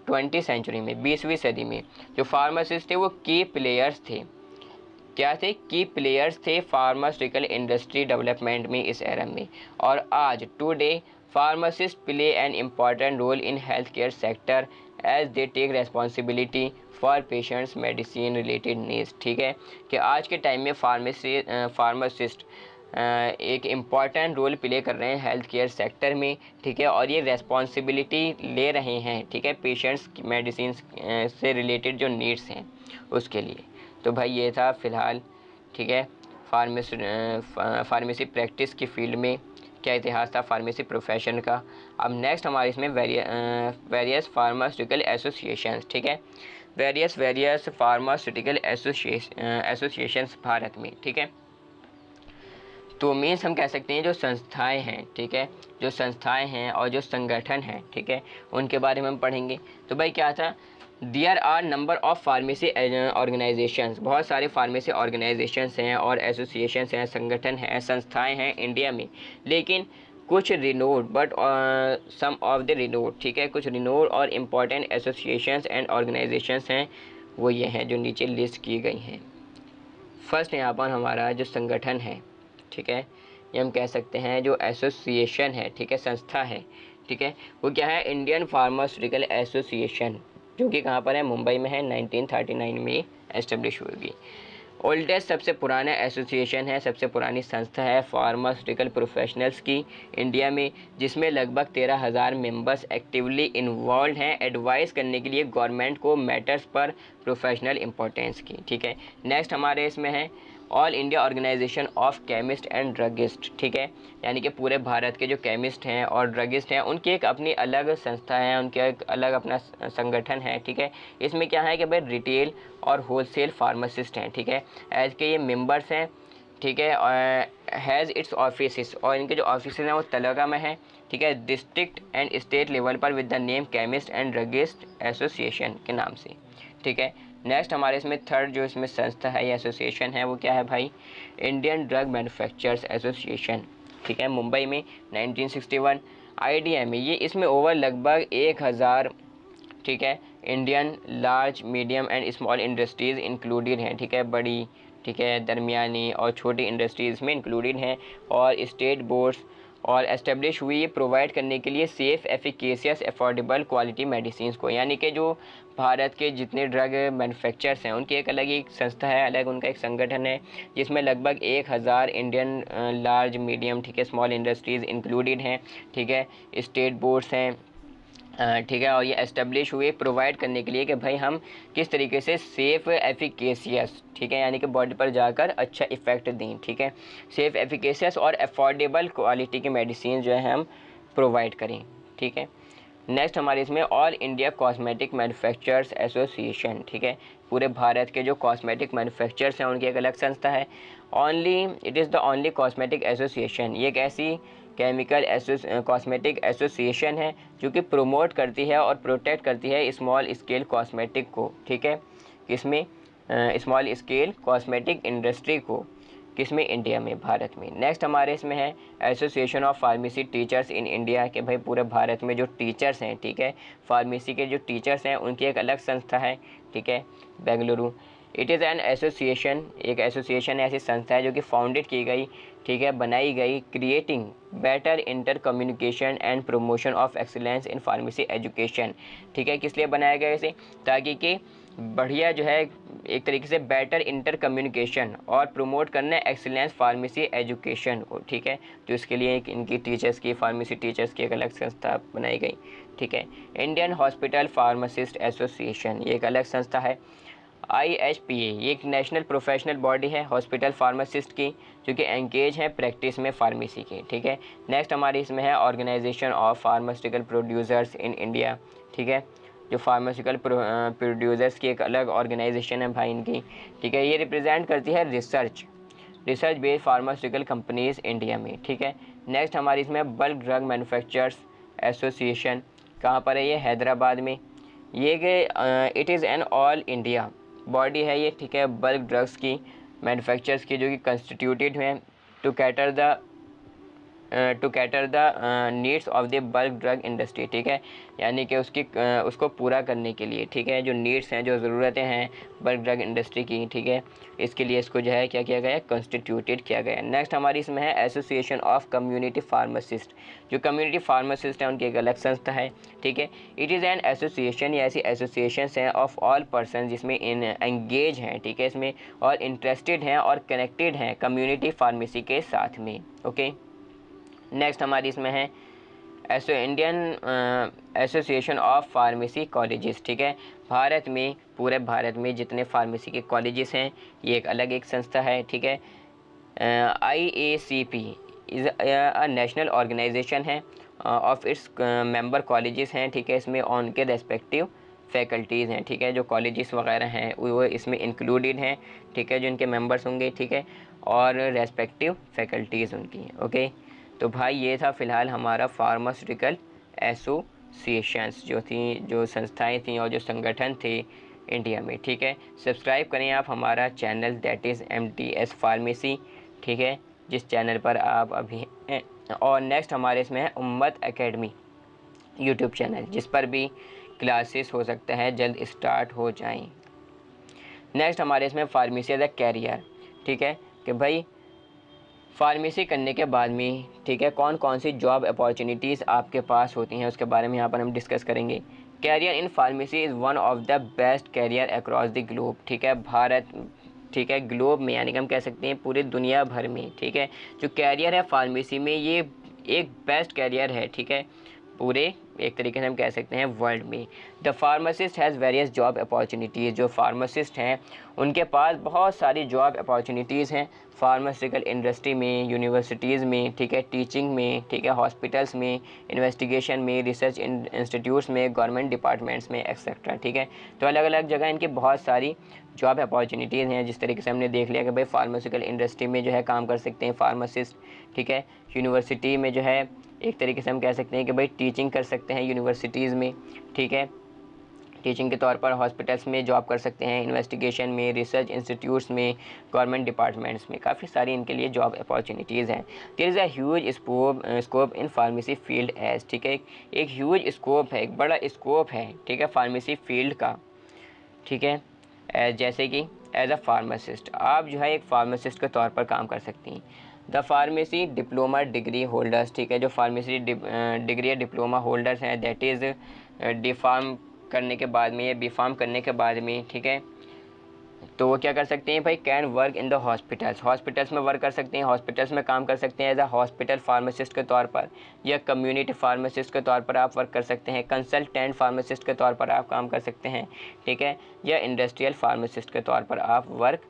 20th सेंचुरी में, 20वीं सदी में। जो फार्मासिस्ट थे वो की प्लेयर्स थे, क्या थे, की प्लेयर्स थे फार्मास्यूटिकल इंडस्ट्री डेवलपमेंट में इस एरा में। और आज today pharmacist play an important role in health care sector as they take responsibility for patients medicine related needs, ठीक है, कि आज के टाइम में फार्मासिस्ट एक इम्पॉर्टेंट रोल प्ले कर रहे हैं हेल्थ केयर सेक्टर में, ठीक है, और ये रेस्पॉन्सिबिलिटी ले रहे हैं, ठीक है, पेशेंट्स मेडिसिन से रिलेटेड जो नीड्स हैं उसके लिए। तो भाई ये था फ़िलहाल, ठीक है, फार्मेसी प्रैक्टिस की फील्ड में क्या इतिहास था फार्मेसी प्रोफेशन का। अब नेक्स्ट हमारे इसमें वेरियस फार्मास्यूटिकल एसोसिएशंस, ठीक है, वेरियस फार्मास्यूटिकल एसोसिएशंस भारत में, ठीक है। तो मीन्स हम कह सकते हैं जो संस्थाएं हैं, ठीक है, जो संस्थाएं हैं और जो संगठन हैं, ठीक है, उनके बारे में हम पढ़ेंगे। तो भाई क्या था, there are number of pharmacy organisations, बहुत सारे फार्मेसी ऑर्गेनाइजेशंस हैं और एसोसिएशंस हैं, संगठन हैं, संस्थाएं हैं इंडिया में, लेकिन कुछ renowned but some of the renowned, ठीक है, कुछ रिनोड और इम्पॉर्टेंट एसोसिएशंस एंड ऑर्गेनाइजेशंस हैं, वो ये हैं जो नीचे लिस्ट की गई हैं। फर्स्ट यहाँ पर हमारा जो संगठन है, ठीक है, ये हम कह सकते हैं जो एसोसिएशन है, ठीक है, संस्था है, ठीक है, वो क्या है, इंडियन फार्मास्यूटिकल एसोसिएशन, जो कि कहाँ पर है, मुंबई में है, 1939 में एस्टेब्लिश हुई। ओल्डेस्ट सबसे पुराना एसोसिएशन है, सबसे पुरानी संस्था है फार्मास्यूटिकल प्रोफेशनल्स की इंडिया में, जिसमें लगभग 13,000 मेंबर्स एक्टिवली इन्वॉल्व हैं एडवाइस करने के लिए गवर्नमेंट को मैटर्स पर प्रोफेशनल इंपॉर्टेंस की, ठीक है। नेक्स्ट हमारे इसमें है all India organisation of chemist and druggist, ठीक है, यानी कि पूरे भारत के जो केमिस्ट हैं और ड्रगिस्ट हैं उनकी एक अपनी अलग संस्था है, उनका एक अलग अपना संगठन है, ठीक है। इसमें क्या है कि भाई रिटेल और होलसेल फार्मासिस्ट हैं, ठीक है, एज के ये मेंबर्स हैं, ठीक है, हैज़ इट्स ऑफिस, और इनके जो ऑफिस हैं वो तेलंगाना में है, ठीक है, डिस्ट्रिक्ट एंड स्टेट लेवल पर with the name chemist and druggist association के नाम से, ठीक है। नेक्स्ट हमारे इसमें थर्ड जो इसमें संस्था है या एसोसिएशन है वो क्या है भाई, इंडियन ड्रग मैन्युफैक्चरर्स एसोसिएशन, ठीक है, मुंबई में 1961 आइडिया में। ये इसमें ओवर लगभग 1000, ठीक है, Indian large medium and small industries included हैं, ठीक है, बड़ी, ठीक है, दरमियानी और छोटी इंडस्ट्रीज़ में इंक्लूडेड हैं, और स्टेट बोर्ड्स और एस्टेब्लिश हुई है प्रोवाइड करने के लिए safe efficacious affordable quality medicine को, यानी कि जो भारत के जितने ड्रग मैन्युफैक्चरर्स हैं उनकी एक अलग एक संस्था है, अलग उनका एक संगठन है, जिसमें लगभग 1000 इंडियन लार्ज मीडियम, ठीक है, स्मॉल इंडस्ट्रीज़ इंक्लूडेड हैं, ठीक है, स्टेट बोर्ड्स हैं, ठीक है, और ये एस्टेब्लिश हुए प्रोवाइड करने के लिए कि भाई हम किस तरीके से सेफ़ एफिकेशियस, ठीक है, यानी कि बॉडी पर जाकर अच्छा इफ़ेक्ट दें, ठीक है, सेफ़ एफिकेशियस और अफोर्डेबल क्वालिटी की मेडिसिन जो है हम प्रोवाइड करें, ठीक है। नेक्स्ट हमारे इसमें all India cosmetic manufacturers association, ठीक है, पूरे भारत के जो कॉस्मेटिक मैन्युफैक्चरर्स हैं उनकी एक अलग संस्था है। Only it is the only cosmetic association, ये एक ऐसी केमिकल कॉस्मेटिक एसोसिएशन है जो कि प्रमोट करती है और प्रोटेक्ट करती है स्मॉल स्केल कॉस्मेटिक को, ठीक है, इसमें स्मॉल स्केल कॉस्मेटिक इंडस्ट्री को, किसमें, इंडिया में, भारत में। नेक्स्ट हमारे इसमें है association of pharmacy teachers in India, के भाई पूरे भारत में जो टीचर्स हैं, ठीक है, फार्मेसी के जो टीचर्स हैं उनकी एक अलग संस्था है, ठीक है, Bengaluru. It is an association, एक एसोसिएशन ऐसी संस्था है जो कि फाउंडेड की गई, ठीक है, बनाई गई, creating better inter communication and promotion of excellence in pharmacy education, ठीक है, किस लिए बनाया गया इसे, ताकि कि बढ़िया जो है एक तरीके से बेटर इंटर कम्युनिकेशन और प्रमोट करना है एक्सीलेंस फार्मेसी एजुकेशन को, ठीक है, तो इसके लिए इनकी टीचर्स की, फार्मेसी टीचर्स की एक अलग संस्था बनाई गई, ठीक है। इंडियन हॉस्पिटल फार्मासिस्ट एसोसिएशन, ये एक अलग संस्था है। IHPA, ये एक नेशनल प्रोफेशनल बॉडी है हॉस्पिटल फार्मासिस्ट की, जो कि एंगेज है प्रैक्टिस में फार्मेसी की, ठीक है। नेक्स्ट हमारी इसमें है organisation of pharmaceutical producers in India, ठीक है, जो फार्मास्यूटिकल प्रोड्यूसर्स की एक अलग ऑर्गेनाइजेशन है भाई इनकी, ठीक है, ये रिप्रेजेंट करती है research based pharmaceutical companies India में, ठीक है। नेक्स्ट हमारी इसमें बल्क ड्रग मैन्युफैक्चरर्स एसोसिएशन, कहाँ पर है ये, हैदराबाद में। ये it is an all India body है ये, ठीक है, बल्क ड्रग्स की मैन्युफैक्चरर्स की, जो कि कंस्टिट्यूटेड हैं to cater the needs of the bulk drug industry, ठीक है, यानी कि उसको पूरा करने के लिए, ठीक है, जो नीड्स हैं, जो ज़रूरतें हैं बल्क ड्रग इंडस्ट्री की, ठीक है, इसके लिए इसको जो है क्या किया गया है, कॉन्स्टिट्यूटेड किया गया है। नेक्स्ट हमारी इसमें है एसोसिएशन ऑफ कम्युनिटी फार्मासिस्ट, जो कम्युनिटी फार्मासिस्ट हैं उनकी एक अलग संस्था है, ठीक है। इट इज़ एन एसोसिएशन, ये ऐसी एसोसिएशंस हैं ऑफ ऑल पर्सन जिसमें एंगेज हैं, ठीक है, इसमें और इंटरेस्टेड हैं और कनेक्टेड हैं कम्युनिटी फार्मेसी के साथ में, ओके। नेक्स्ट हमारी इसमें है Indian association of pharmacy colleges, ठीक है, भारत में, पूरे भारत में जितने फार्मेसी के कॉलेजेस हैं ये एक अलग एक संस्था है, ठीक है। IACP is a national organisation है ऑफ इट्स मेंबर कॉलेजेस हैं, ठीक है, इसमें उनके रेस्पेक्टिव फैकल्टीज़ हैं, ठीक है, जो कॉलेजेस वगैरह हैं वो इसमें इंक्लूडेड हैं, ठीक है, जो इनके मेंबर्स होंगे, ठीक है, और रेस्पेक्टिव फैकल्टीज़ उनकी, ओके। तो भाई ये था फ़िलहाल हमारा फार्मास्यूटिकल एसोसिएशंस जो थी, जो संस्थाएं थी और जो संगठन थे इंडिया में, ठीक है। सब्सक्राइब करें आप हमारा channel, that is MDS pharmacy, ठीक है, जिस चैनल पर आप अभी हैं। और नेक्स्ट हमारे इसमें है उम्मत एकेडमी यूट्यूब चैनल, जिस पर भी क्लासेस हो सकता है जल्द स्टार्ट हो जाएं। नेक्स्ट हमारे इसमें फार्मेसी एज अ कैरियर, ठीक है, कि भाई फार्मेसी करने के बाद में, ठीक है, कौन कौन सी जॉब अपॉर्चुनिटीज़ आपके पास होती हैं उसके बारे में यहाँ पर हम डिस्कस करेंगे। Career in pharmacy is one of the best career across the globe, ठीक है, भारत, ठीक है, ग्लोब में, यानी कि हम कह सकते हैं पूरी दुनिया भर में, ठीक है, जो कैरियर है फार्मेसी में ये एक बेस्ट कैरियर है, ठीक है, पूरे एक तरीके से हम कह सकते हैं वर्ल्ड में। The pharmacist has various job opportunities, जो फार्मासिस्ट हैं उनके पास बहुत सारी जॉब अपॉर्चुनिटीज़ हैं फार्मास्यूटिकल इंडस्ट्री में, यूनिवर्सिटीज़ में, ठीक है, टीचिंग में, ठीक है, हॉस्पिटल्स में, इन्वेस्टिगेशन में, रिसर्च इंस्टीट्यूट्स में, गवर्नमेंट डिपार्टमेंट्स में, एक्सेट्रा, ठीक है। तो अलग अलग जगह इनकी बहुत सारी जॉब अपॉर्चुनिटीज़ हैं, जिस तरीके से हमने देख लिया कि भाई फार्मास्यूटिकल इंडस्ट्री में जो है काम कर सकते हैं फार्मासिस्ट, ठीक है, यूनिवर्सिटी में जो है एक तरीके से हम कह सकते हैं कि भाई टीचिंग कर सकते हैं यूनिवर्सिटीज़ में, ठीक है, टीचिंग के तौर पर हॉस्पिटल्स में जॉब कर सकते हैं, इन्वेस्टिगेशन में, रिसर्च इंस्टीट्यूट्स में, गवर्नमेंट डिपार्टमेंट्स में, काफ़ी सारी इनके लिए जॉब अपॉर्चुनिटीज़ हैं। There is a huge scope in pharmacy field as, ठीक है, एक ह्यूज स्कोप है, एक बड़ा स्कोप है, ठीक है, फार्मेसी फील्ड का, ठीक है, जैसे कि एज अ फार्मासिस्ट आप जो है एक फार्मासिस्ट के तौर पर काम कर सकती हैं। The pharmacy diploma degree holders, ठीक है, जो फार्मेसी डिग्री या डिप्लोमा होल्डर्स हैं, दैट इज़ डिफार्म करने के बाद में या बीफार्म करने के बाद में, ठीक है, तो वो क्या कर सकते हैं भाई, can work in the hospitals में वर्क कर सकते हैं, हॉस्पिटल्स में काम कर सकते हैं एज अ हॉस्पिटल फार्मासिस्ट के तौर पर, या कम्युनिटी फार्मासिस्ट के तौर पर आप वर्क कर सकते हैं, कंसल्टेंट फार्मासिस्ट के तौर पर आप काम कर सकते हैं, ठीक है, या इंडस्ट्रियल फार्मासिस्ट के तौर पर आप वर्क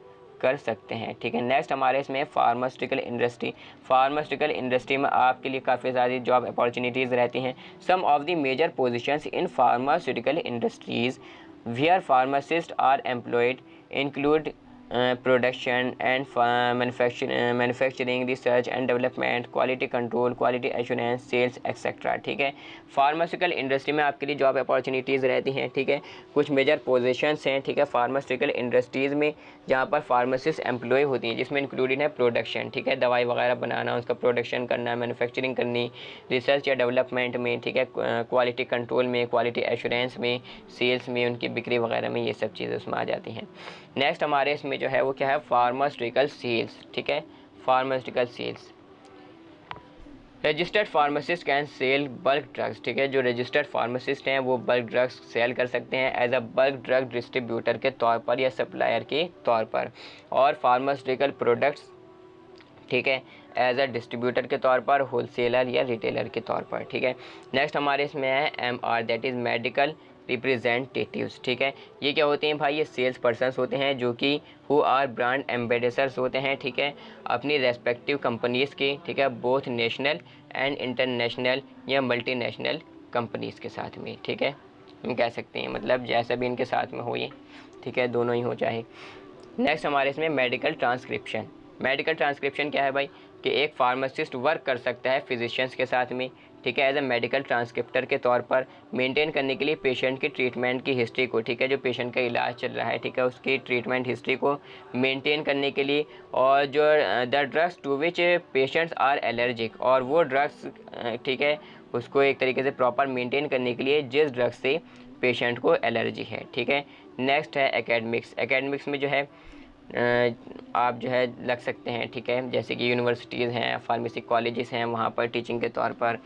कर सकते हैं, ठीक है। नेक्स्ट हमारे इसमें फार्मास्यूटिकल इंडस्ट्री। फार्मास्यूटिकल इंडस्ट्री में आपके लिए काफ़ी सारी जॉब अपॉर्चुनिटीज़ रहती हैं। Some of the major positions in pharmaceutical industries where pharmacist are employed include production and manufacturing, research and development, quality control, quality assurance, sales etcetera, ठीक है। Pharmaceutical industry में आपके लिए जॉब अपॉर्चुनिटीज़ रहती हैं, ठीक है। कुछ मेजर पोजीशंस हैं, ठीक है, फार्मास्यूटिकल इंडस्ट्रीज़ में जहाँ पर फार्मासिस्ट एम्प्लॉय होती हैं, जिसमें इंक्लूडेड है प्रोडक्शन, ठीक है, दवाई वगैरह बनाना, उसका प्रोडक्शन करना, मैन्युफैक्चरिंग करनी, रिसर्च या डेवलपमेंट में, ठीक है, क्वालिटी कंट्रोल में, क्वालिटी एश्योरेंस में, सेल्स में, उनकी बिक्री वगैरह में, ये सब चीज़ें उसमें आ जाती हैं। नेक्स्ट हमारे इसमें जो है वो क्या है, फार्मास्यूटिकल सेल्स, ठीक है, pharmaceutical sales. Registered pharmacist can sell bulk drugs, ठीक है, जो रजिस्टर्ड फार्मासिस्ट हैं वो बल्क ड्रग्स सेल कर सकते हैं as a bulk drug distributor के तौर पर या सप्लायर के तौर पर, और फार्मास्यूटिकल प्रोडक्ट्स, ठीक है, एज अ डिस्ट्रीब्यूटर के तौर पर, होलसेलर या रिटेलर के तौर पर, ठीक है। नेक्स्ट हमारे इसमें है MR, that is medical representatives, ठीक है। ये क्या होते हैं भाई, ये सेल्स पर्सनस होते हैं जो कि हु आर ब्रांड एम्बेसडर्स होते हैं, ठीक है, अपनी रेस्पेक्टिव कंपनीज़ के, ठीक है, बोथ नेशनल एंड इंटरनेशनल या मल्टीनेशनल कंपनीज़ के साथ में, ठीक है, हम कह सकते हैं, मतलब जैसा भी इनके साथ में हो ये, ठीक है, दोनों ही हो चाहे। नेक्स्ट हमारे इसमें मेडिकल ट्रांसक्रिप्शन। मेडिकल ट्रांसक्रिप्शन क्या है भाई, कि एक फार्मासिस्ट वर्क कर सकता है फिजिशियंस के साथ में, ठीक है, एज अ मेडिकल ट्रांसक्रिप्टर के तौर पर, मेंटेन करने के लिए पेशेंट की ट्रीटमेंट की हिस्ट्री को, ठीक है, जो पेशेंट का इलाज चल रहा है, ठीक है, उसकी ट्रीटमेंट हिस्ट्री को मेंटेन करने के लिए, और जो the drugs to which patients are allergic, और वो ड्रग्स, ठीक है, उसको एक तरीके से प्रॉपर मेंटेन करने के लिए जिस ड्रग से पेशेंट को एलर्जी है, ठीक है। नेक्स्ट है एकेडमिक्स। एकेडमिक्स में जो है आप जो है लग सकते हैं, ठीक है, जैसे कि यूनिवर्सिटीज़ हैं, फार्मेसी कॉलेजेस हैं, वहाँ पर टीचिंग के तौर पर।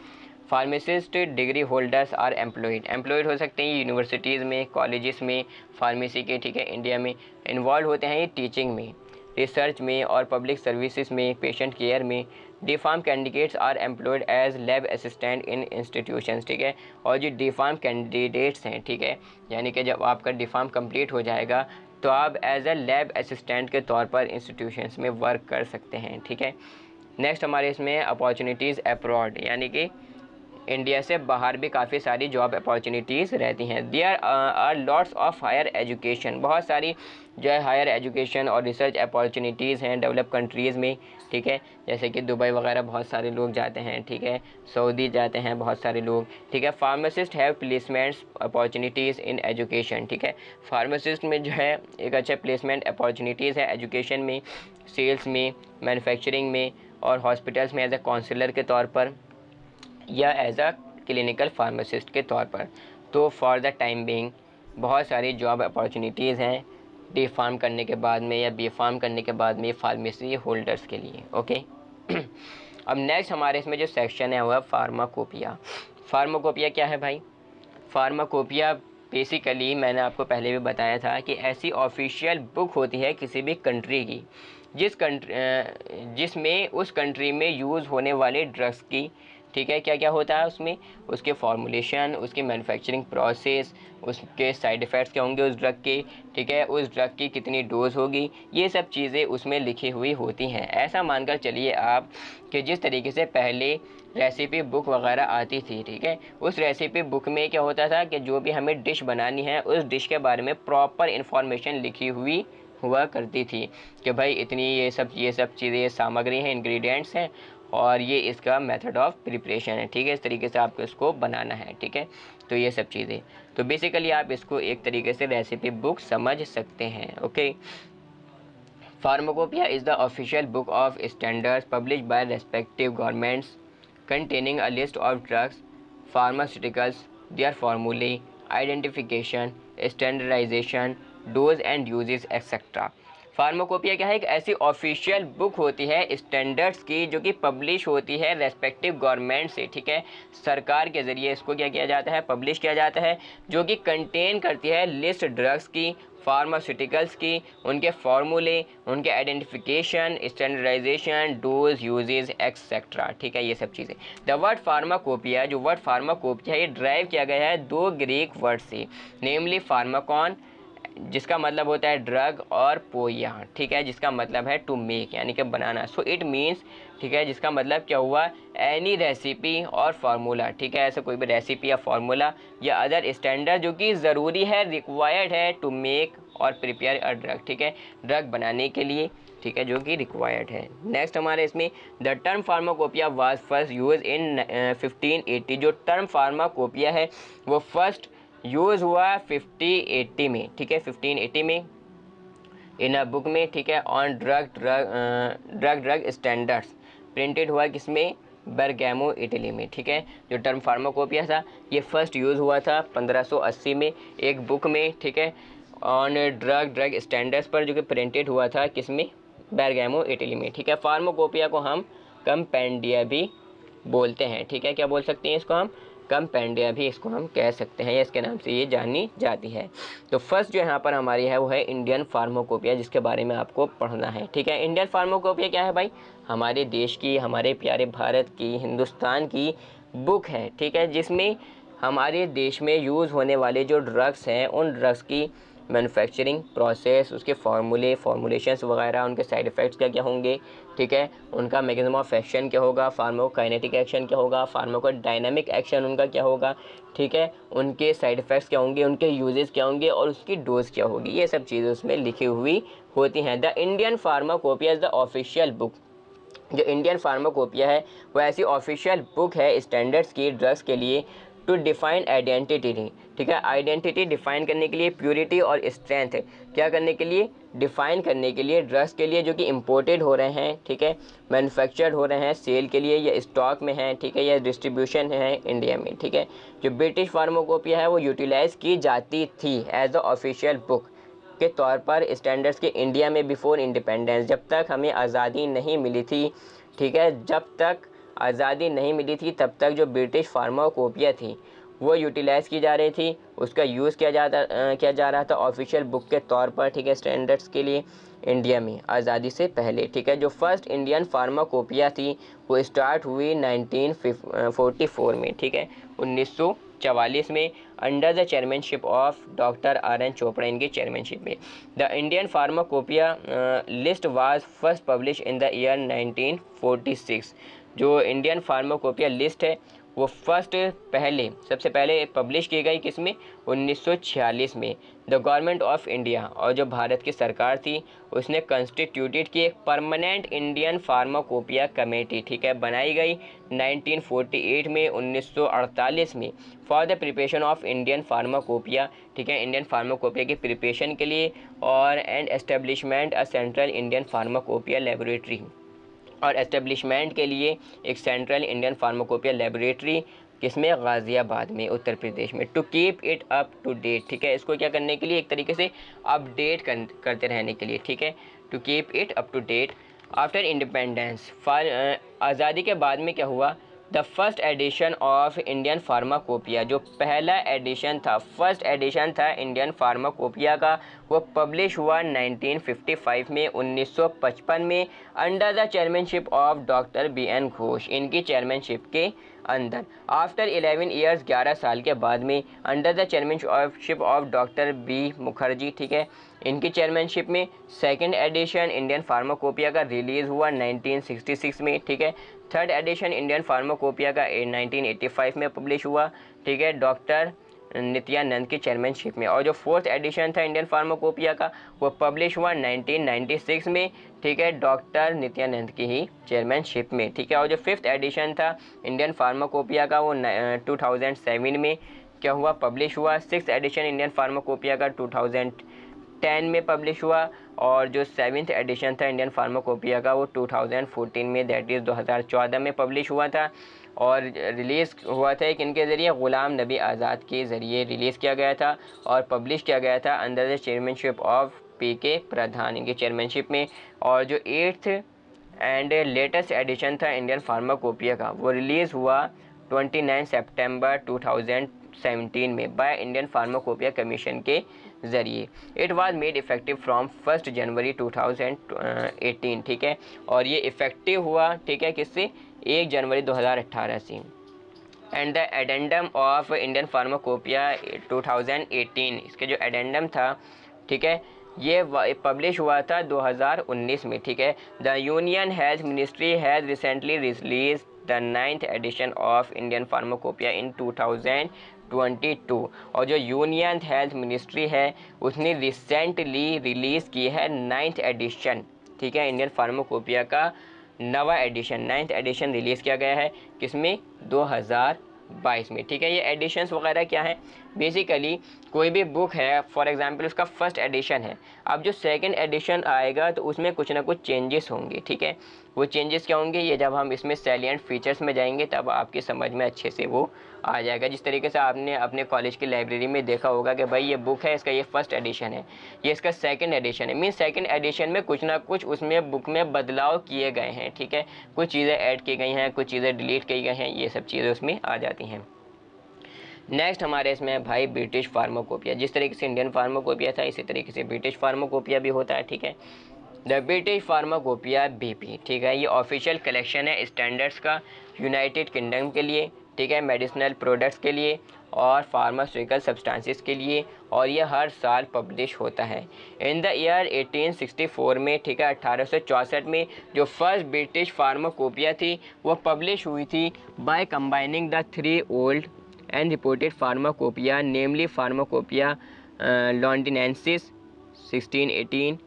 Pharmacist degree holders are employed हो सकते हैं यूनिवर्सिटीज़ में, कॉलेजेस में, फार्मेसी के, ठीक है, इंडिया में इन्वॉल्व होते हैं ये टीचिंग में, रिसर्च में और पब्लिक सर्विसेज में, पेशेंट केयर में। D pharm candidates are employed as lab assistant in institutions, ठीक है, और जो डी फार्म कैंडिडेट्स हैं, ठीक है, यानी कि जब आपका डी फार्म कम्प्लीट हो जाएगा तो आप एज अ लैब असिस्टेंट के तौर पर इंस्टीट्यूशंस में वर्क कर सकते हैं, ठीक है। नेक्स्ट हमारे इसमें अपॉर्चुनिटीज़ अब्रॉड, यानी कि इंडिया से बाहर भी काफ़ी सारी जॉब अपॉर्चुनिटीज़ रहती हैं। There are lots of higher education, बहुत सारी जो है हायर एजुकेशन और रिसर्च अपॉर्चुनिटीज़ हैं डेवलप कंट्रीज़ में, ठीक है, जैसे कि दुबई वगैरह बहुत सारे लोग जाते हैं, ठीक है, सऊदी जाते हैं बहुत सारे लोग, ठीक है। Pharmacist have placements opportunities in education, ठीक है, फार्मासिस्ट में जो है एक अच्छा प्लेसमेंट अपॉर्चुनिटीज़ है एजुकेशन में, सेल्स में, मैन्युफैक्चरिंग में, और हॉस्पिटल्स में एज अ काउंसलर के तौर पर या एज अ क्लिनिकल फार्मासिस्ट के तौर पर। तो फॉर द टाइम बिंग बहुत सारी जॉब अपॉर्चुनिटीज़ हैं डी फार्म करने के बाद में या बी फार्म करने के बाद में फार्मेसी होल्डर्स के लिए, ओके। अब नेक्स्ट हमारे इसमें जो सेक्शन है वह फार्माकोपिया। फार्माकोपिया क्या है भाई, फार्माकोपिया बेसिकली मैंने आपको पहले भी बताया था कि ऐसी ऑफिशियल बुक होती है किसी भी कंट्री की जिसमें उस कंट्री में यूज़ होने वाले ड्रग्स की, ठीक है, क्या क्या होता है उसमें, उसके फॉर्मुलेशन, उसकी मैन्युफैक्चरिंग प्रोसेस, उसके साइड इफ़ेक्ट्स क्या होंगे उस ड्रग के, ठीक है, उस ड्रग की कितनी डोज होगी, ये सब चीज़ें उसमें लिखी हुई होती हैं। ऐसा मानकर चलिए आप कि जिस तरीके से पहले रेसिपी बुक वगैरह आती थी, ठीक है, उस रेसिपी बुक में क्या होता था कि जो भी हमें डिश बनानी है उस डिश के बारे में प्रॉपर इन्फॉर्मेशन लिखी हुई हुआ करती थी कि भाई इतनी ये सब चीज़ें सामग्री हैं, इंग्रेडिएंट्स हैं, और ये इसका मेथड ऑफ प्रिपरेशन है, ठीक है, इस तरीके से आपको इसको बनाना है, ठीक है। तो ये सब चीज़ें, तो बेसिकली आप इसको एक तरीके से रेसिपी बुक समझ सकते हैं, okay. Pharmacopoeia is the official book of standards published by respective governments containing a list of drugs, pharmaceuticals, their formulae, identification, standardization, dose and uses, etc. Pharmacopoeia क्या है, एक ऐसी ऑफिशियल बुक होती है standards की जो कि पब्लिश होती है रेस्पेक्टिव गवर्नमेंट से, ठीक है, सरकार के ज़रिए इसको क्या किया जाता है, पब्लिश किया जाता है, जो कि कंटेन करती है लिस्ट ड्रग्स की, फार्मास्यूटिकल्स की, उनके फार्मूले, उनके identification, standardisation, dose, usages, etcetera, ठीक है, ये सब चीज़ें। द वर्ड फार्माकोपिया, जो वर्ड फार्माकोपिया है ये ड्राइव किया गया है दो ग्रीक वर्ड से, नेमली फार्माकॉन जिसका मतलब होता है ड्रग, और पोया, ठीक है, जिसका मतलब है टू मेक यानी कि बनाना। सो इट मीन्स, ठीक है, जिसका मतलब क्या हुआ, एनी रेसिपी और फार्मूला, ठीक है, ऐसा कोई भी रेसिपी या फार्मूला या अदर स्टैंडर्ड जो कि ज़रूरी है, रिक्वायर्ड है टू मेक और प्रिपेयर अ ड्रग, ठीक है, ड्रग बनाने के लिए, ठीक है, जो कि रिक्वायर्ड है। नेक्स्ट हमारे इसमें the term pharmacopoeia was first use in 1580। जो टर्म फार्माकोपिया है वो फर्स्ट यूज़ हुआ 1580 में, ठीक है, 1580 में इन अ बुक में, ठीक है, ऑन ड्रग स्टैंडर्ड्स, प्रिंटेड हुआ किसमें, बरगैमो इटली में, ठीक है। जो टर्म फार्माकोपिया था ये फर्स्ट यूज़ हुआ था 1580 में एक बुक में, ठीक है, ऑन ड्रग स्टैंडर्ड्स पर, जो कि प्रिंटेड हुआ था किसमें, बरगैमो इटली में, ठीक है। फार्माकोपिया को हम कंपेंडिया भी बोलते हैं, ठीक है, क्या बोल सकते हैं इसको हम, कंपेंडिया भी इसको हम कह सकते हैं, इसके नाम से ये जानी जाती है। तो फर्स्ट जो यहाँ पर हमारी है वो है इंडियन फार्माकोपिया, जिसके बारे में आपको पढ़ना है, ठीक है। इंडियन फार्माकोपिया क्या है भाई, हमारे देश की, हमारे प्यारे भारत की, हिंदुस्तान की बुक है, ठीक है, जिसमें हमारे देश में यूज़ होने वाले जो ड्रग्स हैं उन ड्रग्स की मैन्युफैक्चरिंग प्रोसेस, उसके फॉर्मूलेशंस वगैरह, उनके साइड इफ़ेक्ट्स क्या क्या होंगे, ठीक है, उनका मैकेनिज्म ऑफ एक्शन क्या होगा, फार्माकोकाइनेटिक एक्शन क्या होगा, फार्माकोडायनामिक एक्शन उनका क्या होगा, ठीक है, उनके साइड इफ़ेक्ट्स क्या होंगे, उनके यूजेस क्या होंगे और उसकी डोज क्या होगी, ये सब चीज़ें उसमें लिखी हुई होती हैं। The Indian pharmacopoeia is the official book. जो इंडियन फार्माकोपिया है वो ऐसी ऑफिशियल बुक है स्टैंडर्ड्स की ड्रग्स के लिए, टू डिफाइन आइडेंटिटी, ठीक है, आइडेंटिटी डिफाइन करने के लिए, प्योरिटी और स्ट्रेंथ क्या करने के लिए, डिफाइन करने के लिए, ड्रग्स के लिए जो कि इंपोर्टेड हो रहे हैं, ठीक है, मैन्युफैक्चर्ड हो रहे हैं सेल के लिए या स्टॉक में हैं, ठीक है, या डिस्ट्रीब्यूशन है इंडिया में, ठीक है। जो ब्रिटिश फार्माकोपिया है वो यूटिलाइज़ की जाती थी एज अ ऑफिशियल बुक के तौर पर स्टैंडर्ड्स के इंडिया में बिफोर इंडिपेंडेंस, जब तक हमें आज़ादी नहीं मिली थी, ठीक है, जब तक आज़ादी नहीं मिली थी तब तक जो ब्रिटिश फार्माकोपिया थी वो यूटिलाइज़ की जा रही थी, उसका यूज़ किया जा रहा था ऑफिशियल बुक के तौर पर, ठीक है, स्टैंडर्ड्स के लिए इंडिया में आज़ादी से पहले, ठीक है। जो फर्स्ट इंडियन फार्माकोपिया थी वो स्टार्ट हुई 1944 में, ठीक है, 1944 में, under the chairmanship of doctor RN Chopra, इनकी चेयरमैनशिप में। The Indian pharmacopoeia list was first publish in the year 1946। जो इंडियन फार्माकोपिया लिस्ट है वो सबसे पहले पब्लिश की गई किसमें, 1946 में। द गवर्नमेंट ऑफ इंडिया, और जो भारत की सरकार थी उसने कंस्टिट्यूटेड की एक परमानेंट इंडियन फार्माकोपिया कमेटी, ठीक है, बनाई गई 1948 में, 1948 में, for the preparation of Indian pharmacopoeia, ठीक है, इंडियन फार्माकोपिया की प्रिपरेशन के लिए, और and establishment a central Indian pharmacopoeia laboratory, और एस्टेब्लिशमेंट के लिए एक सेंट्रल इंडियन फार्माकोपिया लेबोरेटरी किसमें, गाज़ियाबाद में, उत्तर प्रदेश में, to keep it up to date, ठीक है, इसको क्या करने के लिए, एक तरीके से अपडेट करते रहने के लिए, ठीक है, to keep it up to date. After independence, आज़ादी के बाद में क्या हुआ, the first edition of Indian pharmacopoeia, जो पहला एडिशन था, फर्स्ट एडिशन था इंडियन फार्माकोपिया का, वो पब्लिश हुआ 1955 में, 1955 में, under the chairmanship of doctor BN Ghosh, इनकी चेयरमैनशिप के अंदर। आफ्टर 11 ईयर्स, 11 साल के बाद में, under the chairmanship of doctor B Mukherjee, ठीक है, इनकी चेयरमैनशिप में सेकंड एडिशन इंडियन फार्माकोपिया का रिलीज़ हुआ 1966 में, ठीक है। थर्ड एडिशन इंडियन फार्माकोपिया का 1985 में पब्लिश हुआ, ठीक है, डॉक्टर नित्यानंद की चेयरमैनशिप में। और जो फोर्थ एडिशन था इंडियन फार्माकोपिया का वो पब्लिश हुआ 1996 में, ठीक है, डॉक्टर नित्यानंद की ही चेयरमैनशिप में, ठीक है। और जो फिफ्थ एडिशन था इंडियन फार्माकोपिया का वो 2007 में क्या हुआ, पब्लिश हुआ। सिक्स एडिशन इंडियन फार्माकोपिया का 2010 में पब्लिश हुआ। और जो सेवन्थ एडिशन था इंडियन फार्माकोपिया का वो 2014 में, दैट इज़ 2014 में पब्लिश हुआ था। और रिलीज़ हुआ था एक इनके ज़रिए, ग़ुलाम नबी आज़ाद के ज़रिए रिलीज़ किया गया था और पब्लिश किया गया था under the chairmanship of PK प्रधान, इनकी चेयरमैनशिप में। और जो एट्थ एंड लेटेस्ट एडिशन था इंडियन फार्माकोपिया का वो रिलीज़ हुआ 29 सितंबर 2017 में बाय इंडियन फार्माकोपिया कमीशन के ज़रिए। It was made effective from 1 जनवरी 2018, ठीक है। और ये इफ़ेक्टिव हुआ, ठीक है, किससे, 1 जनवरी 2018 से। And the addendum of Indian pharmacopoeia 2018, इसके जो एडेंडम था, ठीक है, ये पब्लिश हुआ था 2019 में। ठीक है, the union health ministry has recently release the 9th edition of Indian pharmacopoeia in 2022। और जो यूनियन हेल्थ मिनिस्ट्री है उसने रिसेंटली रिलीज़ की है 9th एडिशन, ठीक है, इंडियन फार्माकोपिया का नवा एडिशन, 9th एडिशन रिलीज़ किया गया है, किसमें, 2022 में। ठीक है, ये एडिशंस वगैरह क्या है, बेसिकली कोई भी बुक है, फॉर एग्जांपल उसका फर्स्ट एडिशन है, अब जो सेकंड एडिशन आएगा तो उसमें कुछ ना कुछ चेंजेस होंगे। ठीक है, वो चेंजेस क्या होंगे, ये जब हम इसमें सैलिएंट फीचर्स में जाएंगे तब आपकी समझ में अच्छे से वो आ जाएगा। जिस तरीके से आपने अपने कॉलेज की लाइब्रेरी में देखा होगा कि भाई ये बुक है, इसका ये फर्स्ट एडिशन है, ये इसका सेकंड एडिशन है, मीन्स सेकंड एडिशन में कुछ ना कुछ उसमें बुक में बदलाव किए गए हैं। ठीक है, कुछ चीज़ें ऐड की गई हैं, कुछ चीज़ें डिलीट की गई हैं, ये सब चीज़ें उसमें आ जाती हैं। नेक्स्ट हमारे इसमें है भाई ब्रिटिश फार्माकोपिया। जिस तरीके से इंडियन फार्माकोपिया था इसी तरीके से ब्रिटिश फार्माकोपिया भी होता है। ठीक है, द ब्रिटिश फार्माकोपिया बीपी, ठीक है, ये ऑफिशियल कलेक्शन है स्टैंडर्ड्स का यूनाइटेड किंगडम के लिए, ठीक है, मेडिसिनल प्रोडक्ट्स के लिए और फार्मास्यूटिकल सब्सटेंसेस के लिए, और ये हर साल पब्लिश होता है। इन द ईयर 1864 में, ठीक है, 1864 में जो फर्स्ट ब्रिटिश फार्माकोपिया थी वो पब्लिश हुई थी by combining the 3 old and reported pharmacopoeia, namely pharmacopoeia Londinensis 1618,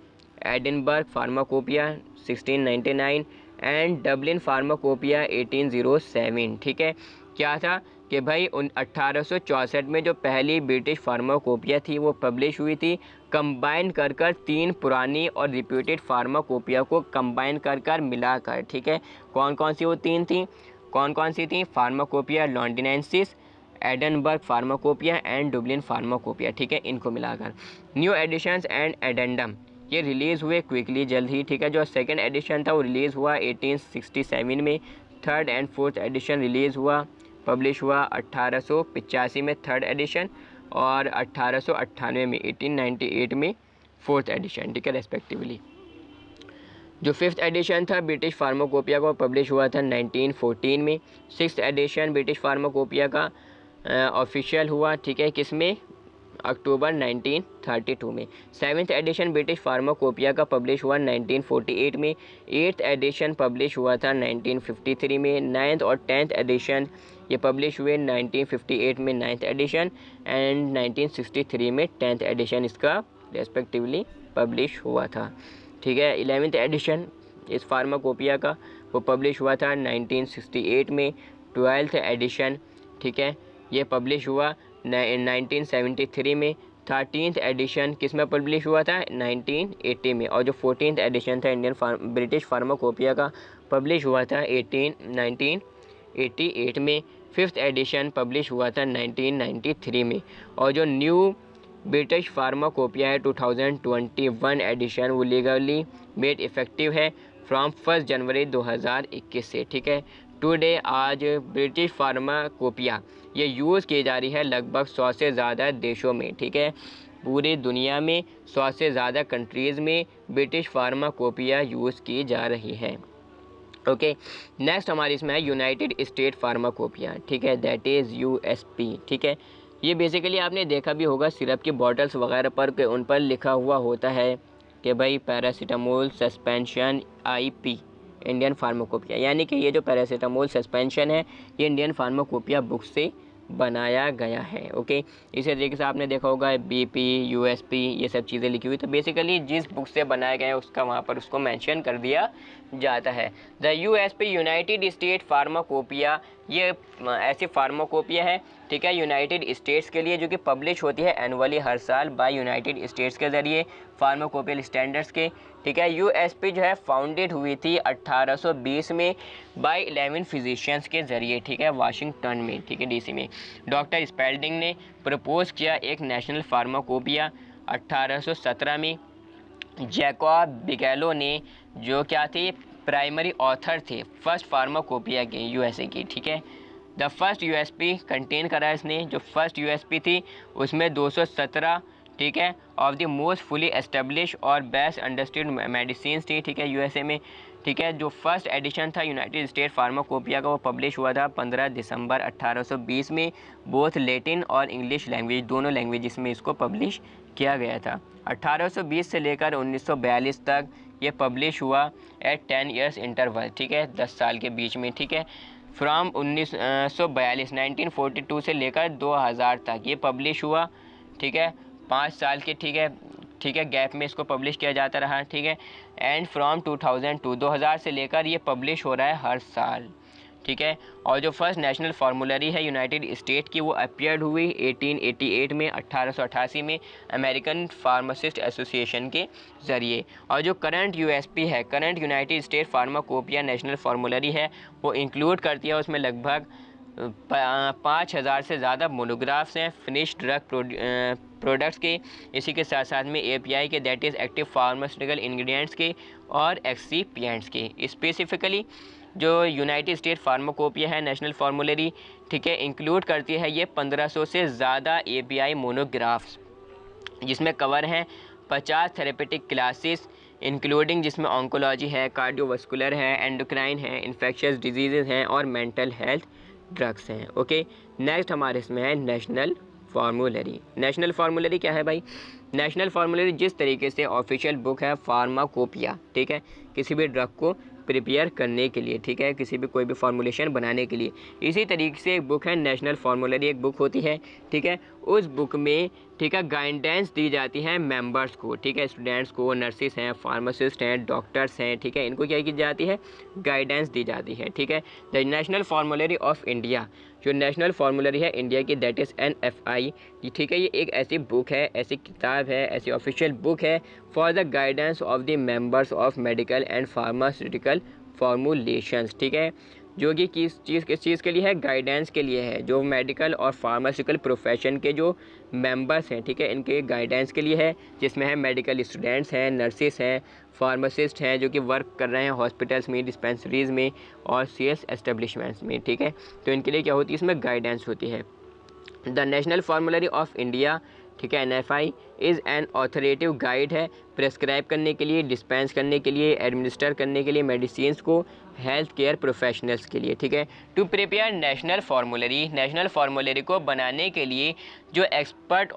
Edinburgh pharmacopoeia 1699 and Dublin pharmacopoeia 1807। ठीक है, क्या था कि भाई 1864 में जो पहली ब्रिटिश फार्माकोपिया थी वो पब्लिश हुई थी कंबाइन कर 3 पुरानी और रिप्यूटेड फार्माकोपिया को कंबाइन कर मिलाकर। ठीक है, कौन कौन सी वो 3 थी, कौन कौन सी थी, pharmacopoeia Londinensis, Edinburgh pharmacopoeia and Dublin pharmacopoeia. ठीक है, इनको मिलाकर न्यू एडिशंस एंड एडेंडम ये रिलीज़ हुए क्विकली, जल्द ही। ठीक है, जो सेकंड एडिशन था वो रिलीज़ हुआ 1867 में, third and fourth edition release हुआ, पब्लिश हुआ 1885 में थर्ड एडिशन, और 1898 में 1898 में फोर्थ एडिशन। ठीक है, रेस्पेक्टिवली। जो फिफ्थ एडिशन था ब्रिटिश फार्माकोपिया का पब्लिश हुआ था 1914 में। सिक्स्थ एडिशन ब्रिटिश फार्माकोपिया का ऑफिशियल हुआ, ठीक है, किसमें, अक्टूबर 1932 में। सेवन्थ एडिशन ब्रिटिश फार्माकोपिया का पब्लिश हुआ 1948 में। एट्थ एडिशन पब्लिश हुआ था 1953 में। नाइन्थ और टेंथ एडिशन ये पब्लिश हुए 1958 में नाइन्थ एडिशन, एंड 1963 में टेंथ एडिशन इसका रेस्पेक्टिवली पब्लिश हुआ था। ठीक है, 11th एडिशन इस फार्माकोपिया का वो पब्लिश हुआ था 1968 में। 12th एडिशन, ठीक है, ये पब्लिश हुआ 1973 में। 13th एडिशन किस में पब्लिश हुआ था, 1980 में। और जो 14th एडिशन था ब्रिटिश फार्माकोपिया का पब्लिश हुआ था 1988 में। 5th एडिशन पब्लिश हुआ था 1993 में। और जो न्यू ब्रिटिश फार्माकोपिया है 2021 एडिशन वो लीगली मेड इफ़ेक्टिव है फ्रॉम 1 जनवरी 2021 से। ठीक है, टुडे आज ब्रिटिश फार्माकोपिया ये यूज़ की जा रही है लगभग 100 से ज़्यादा देशों में। ठीक है, पूरी दुनिया में 100 से ज़्यादा कंट्रीज़ में ब्रिटिश फार्माकोपिया यूज़ की जा रही है। ओके, नेक्स्ट हमारी इसमें है यूनाइटेड स्टेट फार्माकोपिया। ठीक है, दैट इज़ USP। ठीक है, ये बेसिकली आपने देखा भी होगा सिरप की बॉटल्स वगैरह पर कि उन पर लिखा हुआ होता है कि भाई paracetamol suspension IP Indian pharmacopoeia, यानी कि ये जो पैरासीटामोल सस्पेंशन है ये इंडियन फार्माकोपिया बुक से बनाया गया है। ओके, इसी तरीके से आपने देखा होगा BP USP ये सब चीज़ें लिखी हुई, तो बेसिकली जिस बुक से बनाया गया है उसका वहाँ पर उसको मेंशन कर दिया जाता है। The USP United state pharmacopoeia ये ऐसी फार्माकोपिया है, ठीक है, यूनाइटेड स्टेट्स के लिए, जो कि पब्लिश होती है एनुअली हर साल बाय यूनाइटेड स्टेट्स के ज़रिए फार्माकोपियल स्टैंडर्ड्स के। ठीक है, USP जो है फाउंडेड हुई थी 1820 में बाय 11 फिजिशियंस के ज़रिए। ठीक है, वाशिंगटन में, ठीक है, DC में। डॉक्टर स्पेल्डिंग ने प्रपोज किया एक नेशनल फार्माकोपिया 1817 में। जैकब बिगेलो ने जो क्या थे प्राइमरी ऑथर थे फर्स्ट फार्माकोपिया के USA की। ठीक है, द फर्स्ट USP कंटेन करा इसने, जो फर्स्ट USP थी उसमें 217, ठीक है, of the most fully establish और बेस्ट अंडरस्टूड मेडिसिन थी। ठीक है, USA में। ठीक है, जो फर्स्ट एडिशन था यूनाइटेड स्टेट फार्माकोपिया का वो पब्लिश हुआ था 15 दिसंबर 1820 में। बोथ लैटिन और इंग्लिश लैंग्वेज दोनों लैंग्वेजेस में इसको पब्लिश किया गया था। 1820 से लेकर 1942 तक ये पब्लिश हुआ एट 10 ईयर्स इंटरवल, ठीक है, 10 साल के बीच में, ठीक है। फ्रॉम 1942 से लेकर 2000 तक ये पब्लिश हुआ, ठीक है, 5 साल के, ठीक है, ठीक है, गैप में इसको पब्लिश किया जाता रहा, ठीक है। एंड फ्रॉम 2000 से लेकर ये पब्लिश हो रहा है हर साल, ठीक है। और जो फर्स्ट नेशनल फार्मूलरी है यूनाइटेड स्टेट की, वो अपीयर्ड हुई 1888 में, 1888 में, अमेरिकन फार्मासिस्ट एसोसिएशन के ज़रिए। और जो करंट यूएसपी है, current United state pharmacopoeia national फार्मूलरी है, वो इंक्लूड करती है, उसमें लगभग 5000 से ज़्यादा मोनोग्राफ्स हैं फिनिश ड्रग प्रोडक्ट्स के, इसी के साथ साथ में एपीआई के, that is active pharmaceutical ingredients के, और एक्सीपिएंट्स के। स्पेसिफिकली जो यूनाइटेड स्टेट फार्माकोपिया है नेशनल फार्मूलरी, ठीक है, इंक्लूड करती है ये 1500 से ज़्यादा एपीआई मोनोग्राफ्स, जिसमें कवर हैं 50 थेरेपेटिक क्लासेस इंक्लूडिंग, जिसमें ऑन्कोलॉजी है, कार्डियोवास्कुलर है, एंडोक्राइन है, इन्फेक्शियस डिजीज़ हैं, और मेंटल हेल्थ ड्रग्स हैं। ओके, नेक्स्ट हमारे इसमें है नेशनल फार्मूलरी। नेशनल फार्मूलरी क्या है भाई? नेशनल फार्मूलरी जिस तरीके से ऑफिशियल बुक है फार्माकोपिया, ठीक है, किसी भी ड्रग को प्रिपेयर करने के लिए, ठीक है, किसी भी कोई भी फार्मूलेशन बनाने के लिए, इसी तरीके से एक बुक है नेशनल फार्मूलरी, एक बुक होती है, ठीक है। उस बुक में, ठीक है, गाइडेंस दी जाती है मेंबर्स को, ठीक है, स्टूडेंट्स को, नर्सिस हैं, फार्मासिस्ट हैं, डॉक्टर्स हैं, ठीक है, इनको क्या की जाती है? गाइडेंस दी जाती है, ठीक है। द नेशनल फार्मूलरी ऑफ इंडिया, जो नेशनल फार्मूलरी है इंडिया की, दैट इज़ NFI, ठीक है, ये एक ऐसी बुक है, ऐसी किताब है, ऐसी ऑफिशियल बुक है for the guidance of the members of medical and pharmaceutical फार्मूलेशंस, ठीक है, जो कि किस चीज़ के लिए है? गाइडेंस के लिए है। जो मेडिकल और फार्मास्यूटिकल प्रोफेशन के जो मेंबर्स हैं, ठीक है, इनके गाइडेंस के लिए है, जिसमें है मेडिकल स्टूडेंट्स हैं, नर्सिस हैं, फार्मासिस्ट हैं जो कि वर्क कर रहे हैं हॉस्पिटल्स में, डिस्पेंसरीज़ में और सेल्स एस्टेब्लिशमेंट्स में, ठीक है। तो इनके लिए क्या होती है? इसमें गाइडेंस होती है। द नेशनल फार्मूलरी ऑफ इंडिया, ठीक है, NFI is an authoritative guide है प्रेस्क्राइब करने के लिए, डिस्पेंस करने के लिए, एडमिनिस्टर करने के लिए मेडिसिन्स को हेल्थ केयर प्रोफेशनल्स के लिए, ठीक है। To prepare national formulary, national formulary को बनाने के लिए जो एक्सपर्ट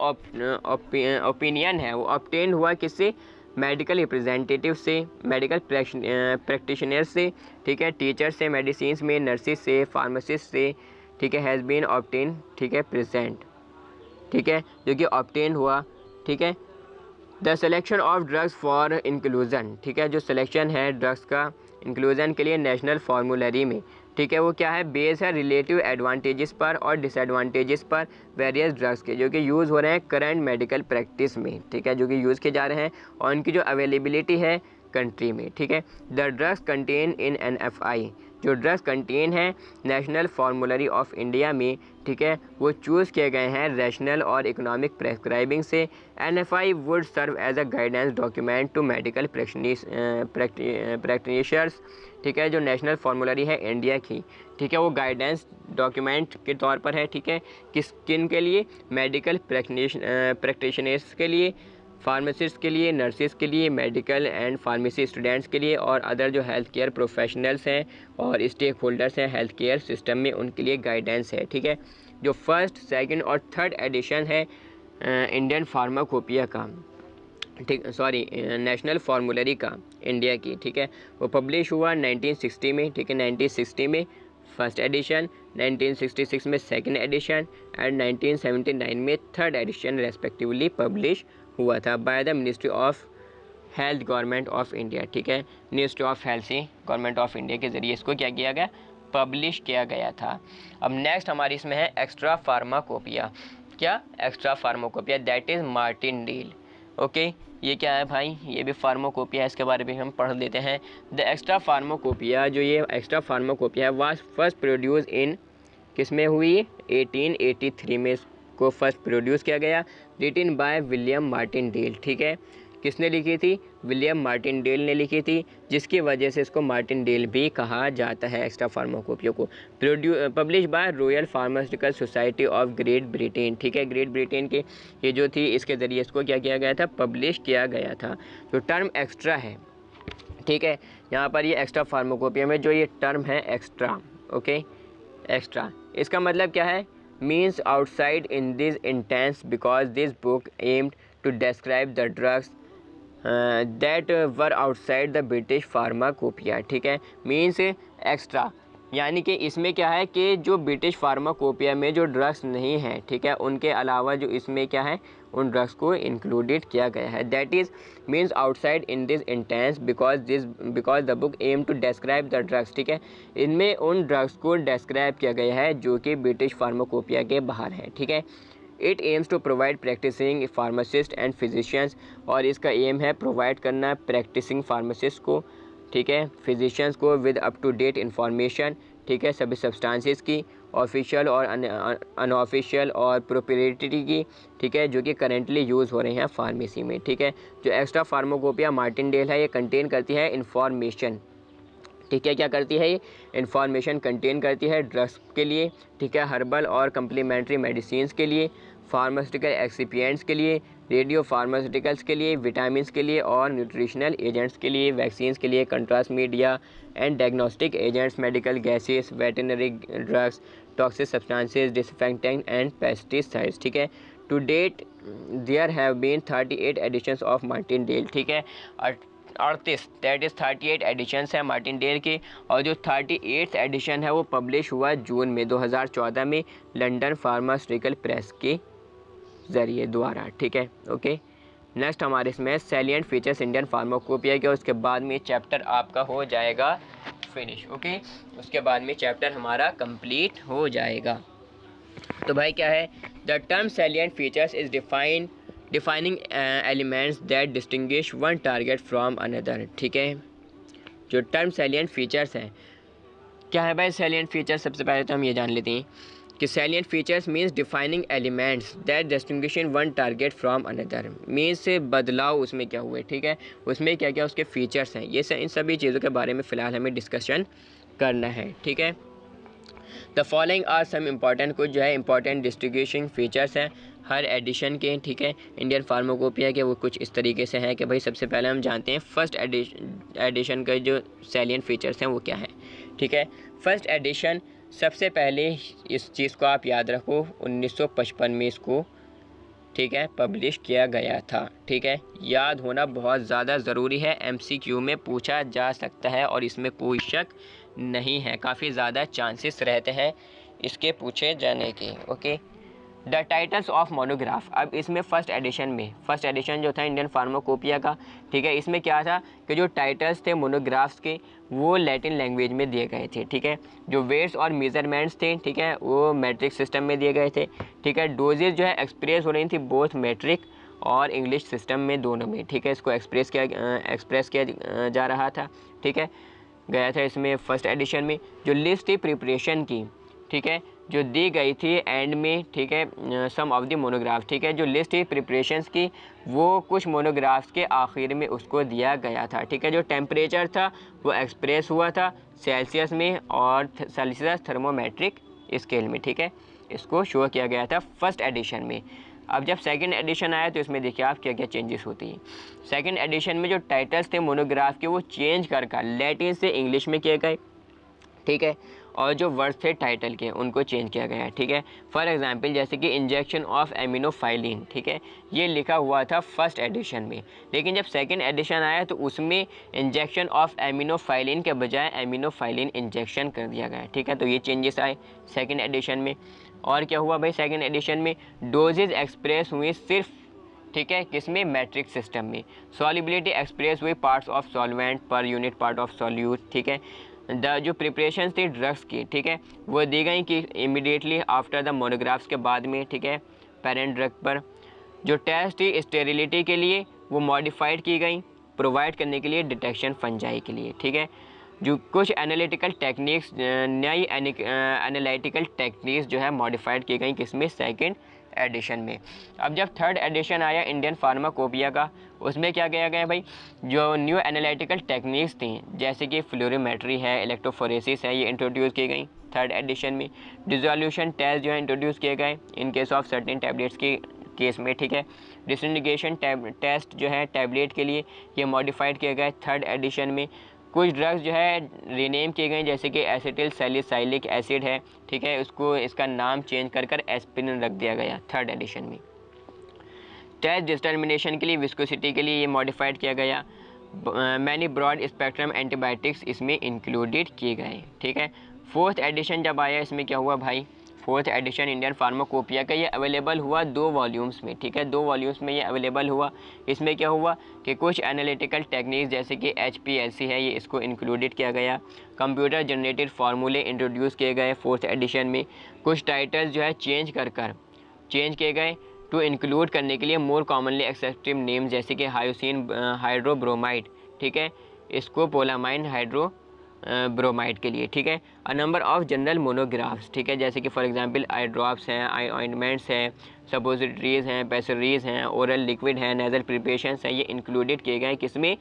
ओपिनियन है वो ऑब्टेन हुआ किससे? मेडिकल रिप्रेजेंटेटिव से, मेडिकल प्रैक्टिशनर से, ठीक है, टीचर से, मेडिसिन्स में नर्सिस से, फार्मासिस्ट से, ठीक है, हैज़ बीन ऑब्टेन, ठीक है, प्रेजेंट, ठीक है, जो कि ऑब्टेन हुआ, ठीक है। The selection of drugs for inclusion, ठीक है, जो सिलेक्शन है ड्रग्स का इंक्लूजन के लिए नेशनल फार्मूलरी में, ठीक है, वो क्या है? बेस है रिलेटिव एडवांटेजेस पर और डिसएडवांटेजेस पर वेरियस ड्रग्स के, जो कि यूज़ हो रहे हैं करंट मेडिकल प्रैक्टिस में, ठीक है, जो कि यूज़ किए जा रहे हैं, और उनकी जो अवेलेबिलिटी है कंट्री में, ठीक है। The drugs contain in NFI, जो ड्रग्स कंटेन हैं नेशनल फार्मूलरी ऑफ इंडिया में, ठीक है, वो चूज़ किए गए हैं रैशनल और इकोनॉमिक प्रेस्क्राइबिंग से। NFI would serve as a guidance document to medical practitioners, ठीक है, जो नेशनल फार्मूलरी है इंडिया की, ठीक है, वो गाइडेंस डॉक्यूमेंट के तौर पर है, ठीक है, किन के लिए? मेडिकल प्रैक्टिशनर्स के लिए, फार्मासिस्ट के लिए, नर्सिस के लिए, मेडिकल एंड फार्मेसी स्टूडेंट्स के लिए, और अदर जो हेल्थ केयर प्रोफेशनल्स हैं और स्टेक होल्डर्स हैं हेल्थ केयर सिस्टम में, उनके लिए गाइडेंस है, ठीक है। जो फर्स्ट, सेकंड और थर्ड एडिशन है इंडियन फार्माकोपिया का, ठीक, सॉरी, नेशनल फार्मूलरी का इंडिया की, ठीक है, वो पब्लिश हुआ 1960 में, ठीक है, 1960 में फर्स्ट एडिशन, 1966 में सेकंड एडिशन एंड 1979 में थर्ड एडिशन रेस्पेक्टिवली पब्लिश हुआ था by the ministry of health government of India, ठीक है, मिनिस्ट्री ऑफ हेल्थ से गवर्नमेंट ऑफ इंडिया के ज़रिए इसको क्या किया गया? पब्लिश किया गया था। अब नेक्स्ट हमारी इसमें है एक्स्ट्रा फार्माकोपिया। क्या? Extra pharmacopoeia, that is Martindale. Okay, ये क्या है भाई? ये भी फार्माकोपिया है, इसके बारे में हम पढ़ लेते हैं। द एक्स्ट्रा फार्माकोपिया, जो ये एक्स्ट्रा फार्माकोपिया है, वाज फर्स्ट प्रोड्यूस इन, किस में हुई? 1883 में को फर्स्ट प्रोड्यूस किया गया, रिटन बाय विलियम मार्टिनडेल, ठीक है। किसने लिखी थी? विलियम मार्टिनडेल ने लिखी थी, जिसकी वजह से इसको मार्टिनडेल भी कहा जाता है एक्स्ट्रा फार्माकोपिया को। Publish by royal pharmaceutical society of great Britain, ठीक है, ग्रेट ब्रिटेन के ये जो थी, इसके ज़रिए इसको क्या किया गया था? पब्लिश किया गया था। जो टर्म एक्स्ट्रा है, ठीक है, यहाँ पर ये एक्स्ट्रा फार्माकोपिया में जो ये टर्म है एक्स्ट्रा, ओके, एक्स्ट्रा, इसका मतलब क्या है? Means outside in this intense because this book aimed to describe the drugs that were outside the British pharmacopoeia, ठीक है, मीन्स एक्स्ट्रा, यानी कि इसमें क्या है कि जो ब्रिटिश फार्माकोपिया में जो ड्रग्स नहीं हैं, ठीक है, उनके अलावा जो इसमें क्या है उन ड्रग्स को इंक्लूडेड किया गया है। That is means outside in this intense because the book aim to describe the drugs, ठीक है, इनमें उन ड्रग्स को डिस्क्राइब किया गया है जो कि ब्रिटिश फार्माकोपिया के बाहर हैं, ठीक है। It aims to provide practising pharmacist and physicians, और इसका एम है प्रोवाइड करना प्रैक्टिसिंग फार्मासिस्ट को, ठीक है, फिजिशियंस को with up to date information, ठीक है, सभी सब्सटेंसेस की, ऑफिशियल और अनऑफिशियल और प्रोप्राइटरी की, ठीक है, जो कि करेंटली यूज़ हो रहे हैं फार्मेसी में, ठीक है। जो एक्स्ट्रा फार्माकोपिया मार्टिनडेल है ये कंटेन करती है इंफॉर्मेशन, ठीक है, क्या करती है ये इंफॉर्मेशन कंटेन करती है ड्रग्स के लिए, ठीक है, हर्बल और कम्प्लीमेंट्री मेडिसिन के लिए, फार्मास्यूटिकल एक्सिपिएंट्स के लिए, रेडियो फार्मास्यूटिकल्स के लिए, विटामिन्स के लिए और न्यूट्रिशनल एजेंट्स के लिए, वैक्सीन्स के लिए, contrast media and diagnostic agents, medical gases, veterinary drugs, toxic substances, disinfectant and pesticides, ठीक है। To date there have been 38 editions of Martindale, ठीक है, 38 दैट इज़ 38 एडिशंस है मार्टिनडेल की, और जो 38th एडिशन है वो पब्लिश हुआ जून में 2014 में लंदन फार्मास्यूटिकल प्रेस के ज़रिए द्वारा, ठीक है, ओके। नेक्स्ट हमारे इसमें सैलिएंट फीचर्स इंडियन फार्माकोपिया के, उसके बाद में चैप्टर आपका हो जाएगा फिनिश, ओके, उसके बाद में चैप्टर हमारा कंप्लीट हो जाएगा। तो भाई क्या है, the term salient features is defining elements that distinguish one target from another, ठीक है। जो टर्म सैलिएंट फीचर्स हैं, क्या है भाई सैलिएंट फीचर्स, सबसे पहले तो हम ये जान लेते हैं कि salient features means defining elements that distinguish one target from another, means से बदलाव उसमें क्या हुए, ठीक है, उसमें क्या क्या उसके फीचर्स हैं, ये इन सभी चीज़ों के बारे में फ़िलहाल हमें डिस्कशन करना है, ठीक है। The following are some important, कुछ जो है इंपॉर्टेंट डिस्टिंग्विशिंग फीचर्स हैं हर एडिशन के, ठीक है, इंडियन फार्माकोपिया के, वो कुछ इस तरीके से हैं कि भाई सबसे पहले हम जानते हैं फर्स्ट एडिशन का जो सैलिएंट फीचर्स हैं वो क्या है, ठीक है। फर्स्ट एडिशन सबसे पहले इस चीज़ को आप याद रखो 1955 में इसको, ठीक है, पब्लिश किया गया था, ठीक है, याद होना बहुत ज़्यादा ज़रूरी है, MCQ में पूछा जा सकता है और इसमें कोई शक नहीं है, काफ़ी ज़्यादा चांसेस रहते हैं इसके पूछे जाने के, okay. The titles of monograph, अब इसमें फर्स्ट एडिशन जो था इंडियन फार्माकोपिया का, ठीक है, इसमें क्या था कि जो टाइटल्स थे मोनोग्राफ्स के वो लैटिन लैंग्वेज में दिए गए थे, ठीक है, जो वेट्स और मेजरमेंट्स थे, ठीक है, वो मैट्रिक सिस्टम में दिए गए थे, ठीक है, डोजेज जो है एक्सप्रेस हो रही थी बोथ मैट्रिक और इंग्लिश सिस्टम में, दोनों में, ठीक है, इसको एक्सप्रेस किया जा रहा था, ठीक है, गया था इसमें फर्स्ट एडिशन में। जो लिस्ट थी प्रिपरेशन की, ठीक है, जो दी गई थी एंड में, ठीक है, सम ऑफ द मोनोग्राफ, ठीक है, जो लिस्ट थी प्रिपरेशंस की वो कुछ मोनोग्राफ्स के आखिर में उसको दिया गया था, ठीक है। जो टेम्परेचर था वो एक्सप्रेस हुआ था सेल्सियस में और सेल्सियस थर्मोमेट्रिक स्केल में, ठीक है, इसको शो किया गया था फर्स्ट एडिशन में। अब जब सेकंड एडिशन आया तो इसमें देखिए आप क्या क्या चेंजेस होती हैं। सेकंड एडिशन में जो टाइटल्स थे मोनोग्राफ के वो चेंज कर लैटिन से इंग्लिश में किए गए, ठीक है, और जो वर्ड्स थे टाइटल के उनको चेंज किया गया है, ठीक है। फॉर एग्जांपल जैसे कि इंजेक्शन ऑफ एमिनोफाइलिन, ठीक है, ये लिखा हुआ था फर्स्ट एडिशन में, लेकिन जब सेकंड एडिशन आया तो उसमें इंजेक्शन ऑफ एमिनोफाइलिन के बजाय एमिनोफाइलिन इंजेक्शन कर दिया गया, ठीक है, तो ये चेंजेस आए सेकंड एडिशन में। और क्या हुआ भाई सेकंड एडिशन में, डोजेज एक्सप्रेस हुई सिर्फ, ठीक है, किसमें, मैट्रिक सिस्टम में। सॉल्युबिलिटी एक्सप्रेस हुई parts of solvent per unit part of solute, ठीक है। जो प्रिपरेशन थी ड्रग्स की, ठीक है, वो दी गई कि इमीडिएटली आफ्टर द मोनोग्राफ्स के बाद में, ठीक है, पेरेंट ड्रग पर। जो टेस्ट थी स्टेरिलिटी के लिए वो मॉडिफाइड की गई प्रोवाइड करने के लिए डिटेक्शन फंजाई के लिए, ठीक है। जो कुछ एनालिटिकल टेक्निक्स, नई एनालिटिकल टेक्निक्स जो है मॉडिफाइड की गई किसमें, सेकंड एडिशन में। अब जब थर्ड एडिशन आया इंडियन फार्माकोपिया का, उसमें क्या किया गया भाई, जो न्यू एनालिटिकल टेक्निक्स थी जैसे कि फ्लोरीमेट्री है, इलेक्ट्रोफोरेसिस है, ये इंट्रोड्यूस की गई थर्ड एडिशन में। डिसोल्यूशन टेस्ट जो है इंट्रोड्यूस किए गए in case of certain tablets के केस में, ठीक है। डिसइंटीग्रेशन टेस्ट जो है टैबलेट के लिए ये मॉडिफाइड किए गए थर्ड एडिशन में। कुछ ड्रग्स जो है रीनेम किए गए जैसे कि एसिटिल सैलिसाइलिक एसिड है, ठीक है, उसको इसका नाम चेंज कर एस्पिरिन रख दिया गया थर्ड एडिशन में। टेस्ट डिटर्मिनेशन के लिए, विस्कोसिटी के लिए ये मॉडिफाइड किया गया। मैनी ब्रॉड स्पेक्ट्रम एंटीबायोटिक्स इसमें इंक्लूडेड किए गए, ठीक है। फोर्थ एडिशन जब आया इसमें क्या हुआ भाई, फोर्थ एडिशन इंडियन फार्माकोपिया का, ये अवेलेबल हुआ 2 वॉल्यूम्स में, ठीक है, 2 वॉल्यूम्स में ये अवेलेबल हुआ। इसमें क्या हुआ कि कुछ एनालिटिकल टेक्निक्स जैसे कि HPLC है, ये इसको इंक्लूडेड किया गया। कंप्यूटर जनरेटेड फार्मूले इंट्रोड्यूस किए गए फोर्थ एडिशन में। कुछ टाइटल्स जो है चेंज किए गए टू इंक्लूड करने के लिए मोर कॉमनली एक्सेप्टेड नेम, जैसे कि हायोसिन हाइड्रोब्रोमाइड, ठीक है, इसको पोलामाइन हाइड्रो ब्रोमाइड के लिए, ठीक है। A number of general monographs, ठीक है, जैसे कि फॉर एग्जांपल आई ड्रॉप्स हैं, आई ऑइंटमेंट्स हैं, सपोजिटरीज हैं, पैसरीज हैं, ओरल लिक्विड हैं, नेजल प्रिपरेशंस हैं, ये इंक्लूडेड किए गए किसमें,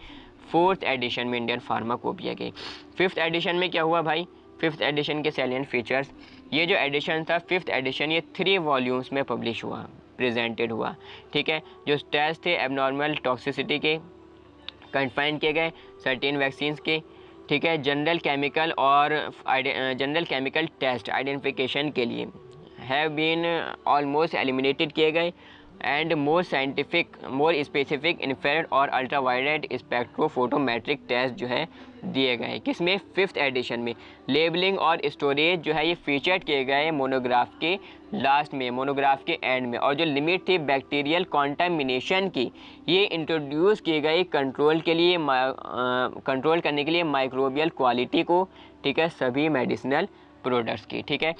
फोर्थ एडिशन में इंडियन फार्माकोपिया के। फिफ्थ एडिशन में क्या हुआ भाई, फिफ्थ एडिशन के सैलिएंट फीचर्स, ये जो एडिशन था फिफ्थ एडिशन, ये 3 वॉल्यूम्स में पब्लिश हुआ, प्रेजेंटेड हुआ, ठीक है। जो टेस्ट थे एबनॉर्मल टॉक्सिसिटी के कन्फाइन किए गए, सर्टेन वैक्सीन्स के, ठीक है। जनरल केमिकल टेस्ट आइडेंटिफिकेशन के लिए हैव बीन ऑलमोस्ट एलिमिनेटेड किए गए एंड मोर स्पेसिफिक इंफ्रारेड और अल्ट्रावायलेट स्पेक्ट्रोफोटोमेट्रिक टेस्ट जो है दिए गए किसमें, फिफ्थ एडिशन में। लेबलिंग और स्टोरेज जो है ये फीचर्ड किए गए मोनोग्राफ के लास्ट में, मोनोग्राफ के एंड में। और जो लिमिट थी बैक्टीरियल कॉन्टामिनेशन की, ये इंट्रोड्यूस की गई कंट्रोल करने के लिए माइक्रोबियल क्वालिटी को, ठीक है, सभी मेडिसिनल प्रोडक्ट्स की, ठीक है।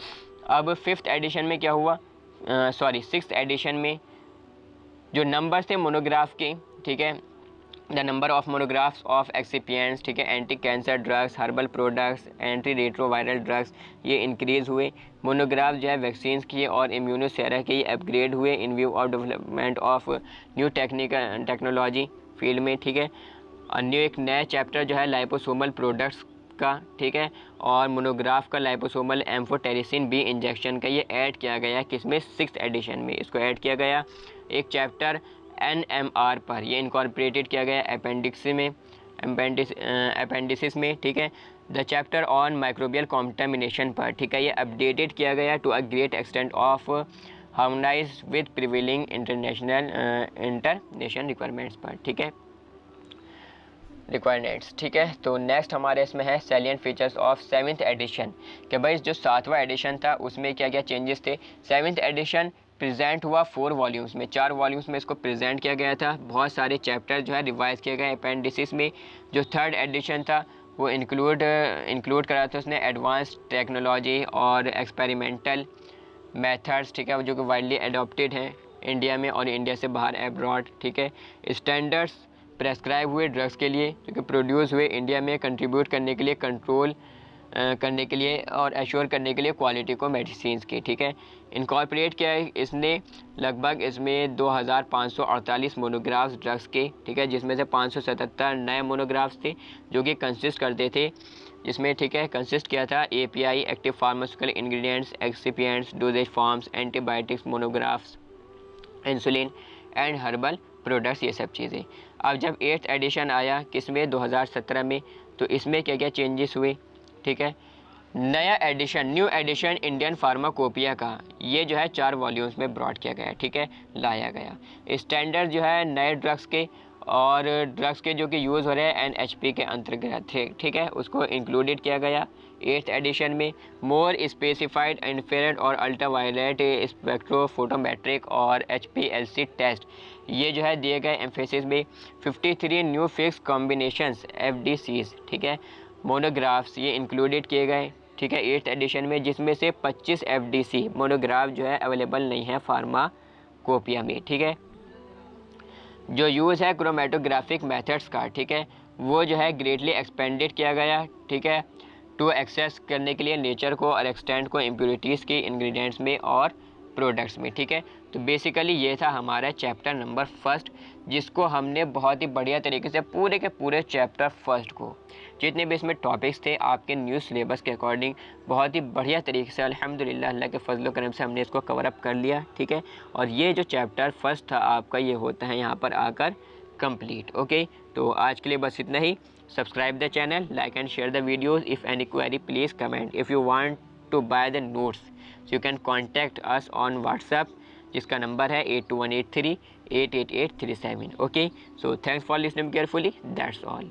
अब फिफ्थ एडिशन में क्या हुआ, सिक्स्थ एडिशन में जो नंबर थे मोनोग्राफ के, ठीक है, the number of monographs of excipients, ठीक है, anti cancer drugs, herbal products, anti retroviral drugs, ये इंक्रीज़ हुए। मोनोग्राफ जो है वैक्सीन्स की और इम्यूनोसेरा के, ये अपग्रेड हुए इन view of development of new technology field में, ठीक है। और एक नया चैप्टर जो है लाइपोसोमल प्रोडक्ट्स का, ठीक है, और मोनोग्राफ का लाइपोसोमल एम्फोटेरिसिन बी इंजेक्शन का, ये ऐड किया गया किसमें, सिक्स्थ एडिशन में, इसको ऐड किया गया। एक चैप्टर NMR पर, ये इनकॉर्पोरेटेड किया गया अपेंडिसिस में, ठीक है। The chapter on microbial contamination पर, ठीक है, ये अपडेटेड किया गया to a great extent of harmonise with prevailing international requirements पर, ठीक है, रिक्वायरमेंट्स, ठीक है। तो नेक्स्ट हमारे इसमें है salient features of seventh addition, कि भाई जो 7वां एडिशन था उसमें क्या क्या चेंजेस थे। सेवन्थ एडिशन प्रेजेंट हुआ 4 वॉल्यूम्स में, 4 वॉल्यूम्स में इसको प्रेजेंट किया गया था। बहुत सारे चैप्टर जो है रिवाइज किए गए अपेंडिसिस में। जो थर्ड एडिशन था वो इंक्लूड करा था उसने एडवांस टेक्नोलॉजी और एक्सपेरिमेंटल मेथड्स, ठीक है, जो कि वाइडली एडॉप्टेड हैं इंडिया में और इंडिया से बाहर एब्रॉड, ठीक है। स्टैंडर्ड्स प्रेस्क्राइब हुए ड्रग्स के लिए जो कि प्रोड्यूस हुए इंडिया में, कंट्रीब्यूट करने के लिए, कंट्रोल करने के लिए और एश्योर करने के लिए क्वालिटी को मेडिसिन्स की, ठीक है। इनकॉर्पोरेट किया है इसने लगभग इसमें 2548 मोनोग्राफ्स ड्रग्स के, ठीक है, जिसमें से 577 नए मोनोग्राफ्स थे जो कि कंसिस्ट करते थे, जिसमें, ठीक है, कंसिस्ट किया था API active pharmaceutical ingredients, excipients, dosage forms, antibiotics, monographs, insulin and herbal products, ये सब चीज़ें। अब जब 8th एडिशन आया किसमें, 2017 में, तो इसमें क्या क्या चेंजेस हुए, ठीक है। नया edition, new edition Indian pharmacopoeia का, ये जो है 4 वॉल्यूम्स में ब्रॉड किया गया, ठीक है, लाया गया। स्टैंडर्ड जो है नए ड्रग्स के और ड्रग्स के जो कि यूज़ हो रहे हैं NHP के अंतर्गत थे, ठीक है, उसको इंक्लूडेड किया गया 8th एडिशन में। मोर स्पेसिफाइड इंफ्रारेड और अल्ट्रावायलेट स्पेक्ट्रोफोटोमेट्रिक और HPLC टेस्ट, ये जो है दिए गए एम्फेसिस में। 53 न्यू फिक्स कॉम्बिनेशंस FDCs, ठीक है, मोनोग्राफ्स, ये इंक्लूडेड किए गए, ठीक है, 8th एडिशन में, जिसमें से 25 FDC मोनोग्राफ जो है अवेलेबल नहीं है फार्माकोपिया में, ठीक है। जो यूज़ है क्रोमेटोग्राफिक मेथड्स का, ठीक है, वो जो है ग्रेटली एक्सपेंडेड किया गया, ठीक है, टू एक्सेस करने के लिए नेचर को और एक्सटेंड को इम्प्योरिटीज़ की इंग्रेडिएंट्स में और प्रोडक्ट्स में, ठीक है। तो बेसिकली ये था हमारा चैप्टर नंबर 1, जिसको हमने बहुत ही बढ़िया तरीके से पूरे के पूरे चैप्टर 1 को, जितने भी इसमें टॉपिक्स थे आपके न्यू सिलेबस के अकॉर्डिंग, बहुत ही बढ़िया तरीके से अल्हम्दुलिल्लाह अल्लाह के फजल करम से हमने इसको कवर अप कर लिया, ठीक है। और ये जो चैप्टर 1 था आपका, ये होता है यहाँ पर आकर कंप्लीट, ओके। तो आज के लिए बस इतना ही। Subscribe the channel, like and share the videos. If any query please comment. If you want to buy the notes, so you can contact us on WhatsApp, जिसका नंबर है 8218388837। Okay, so thanks for listening carefully, that's all.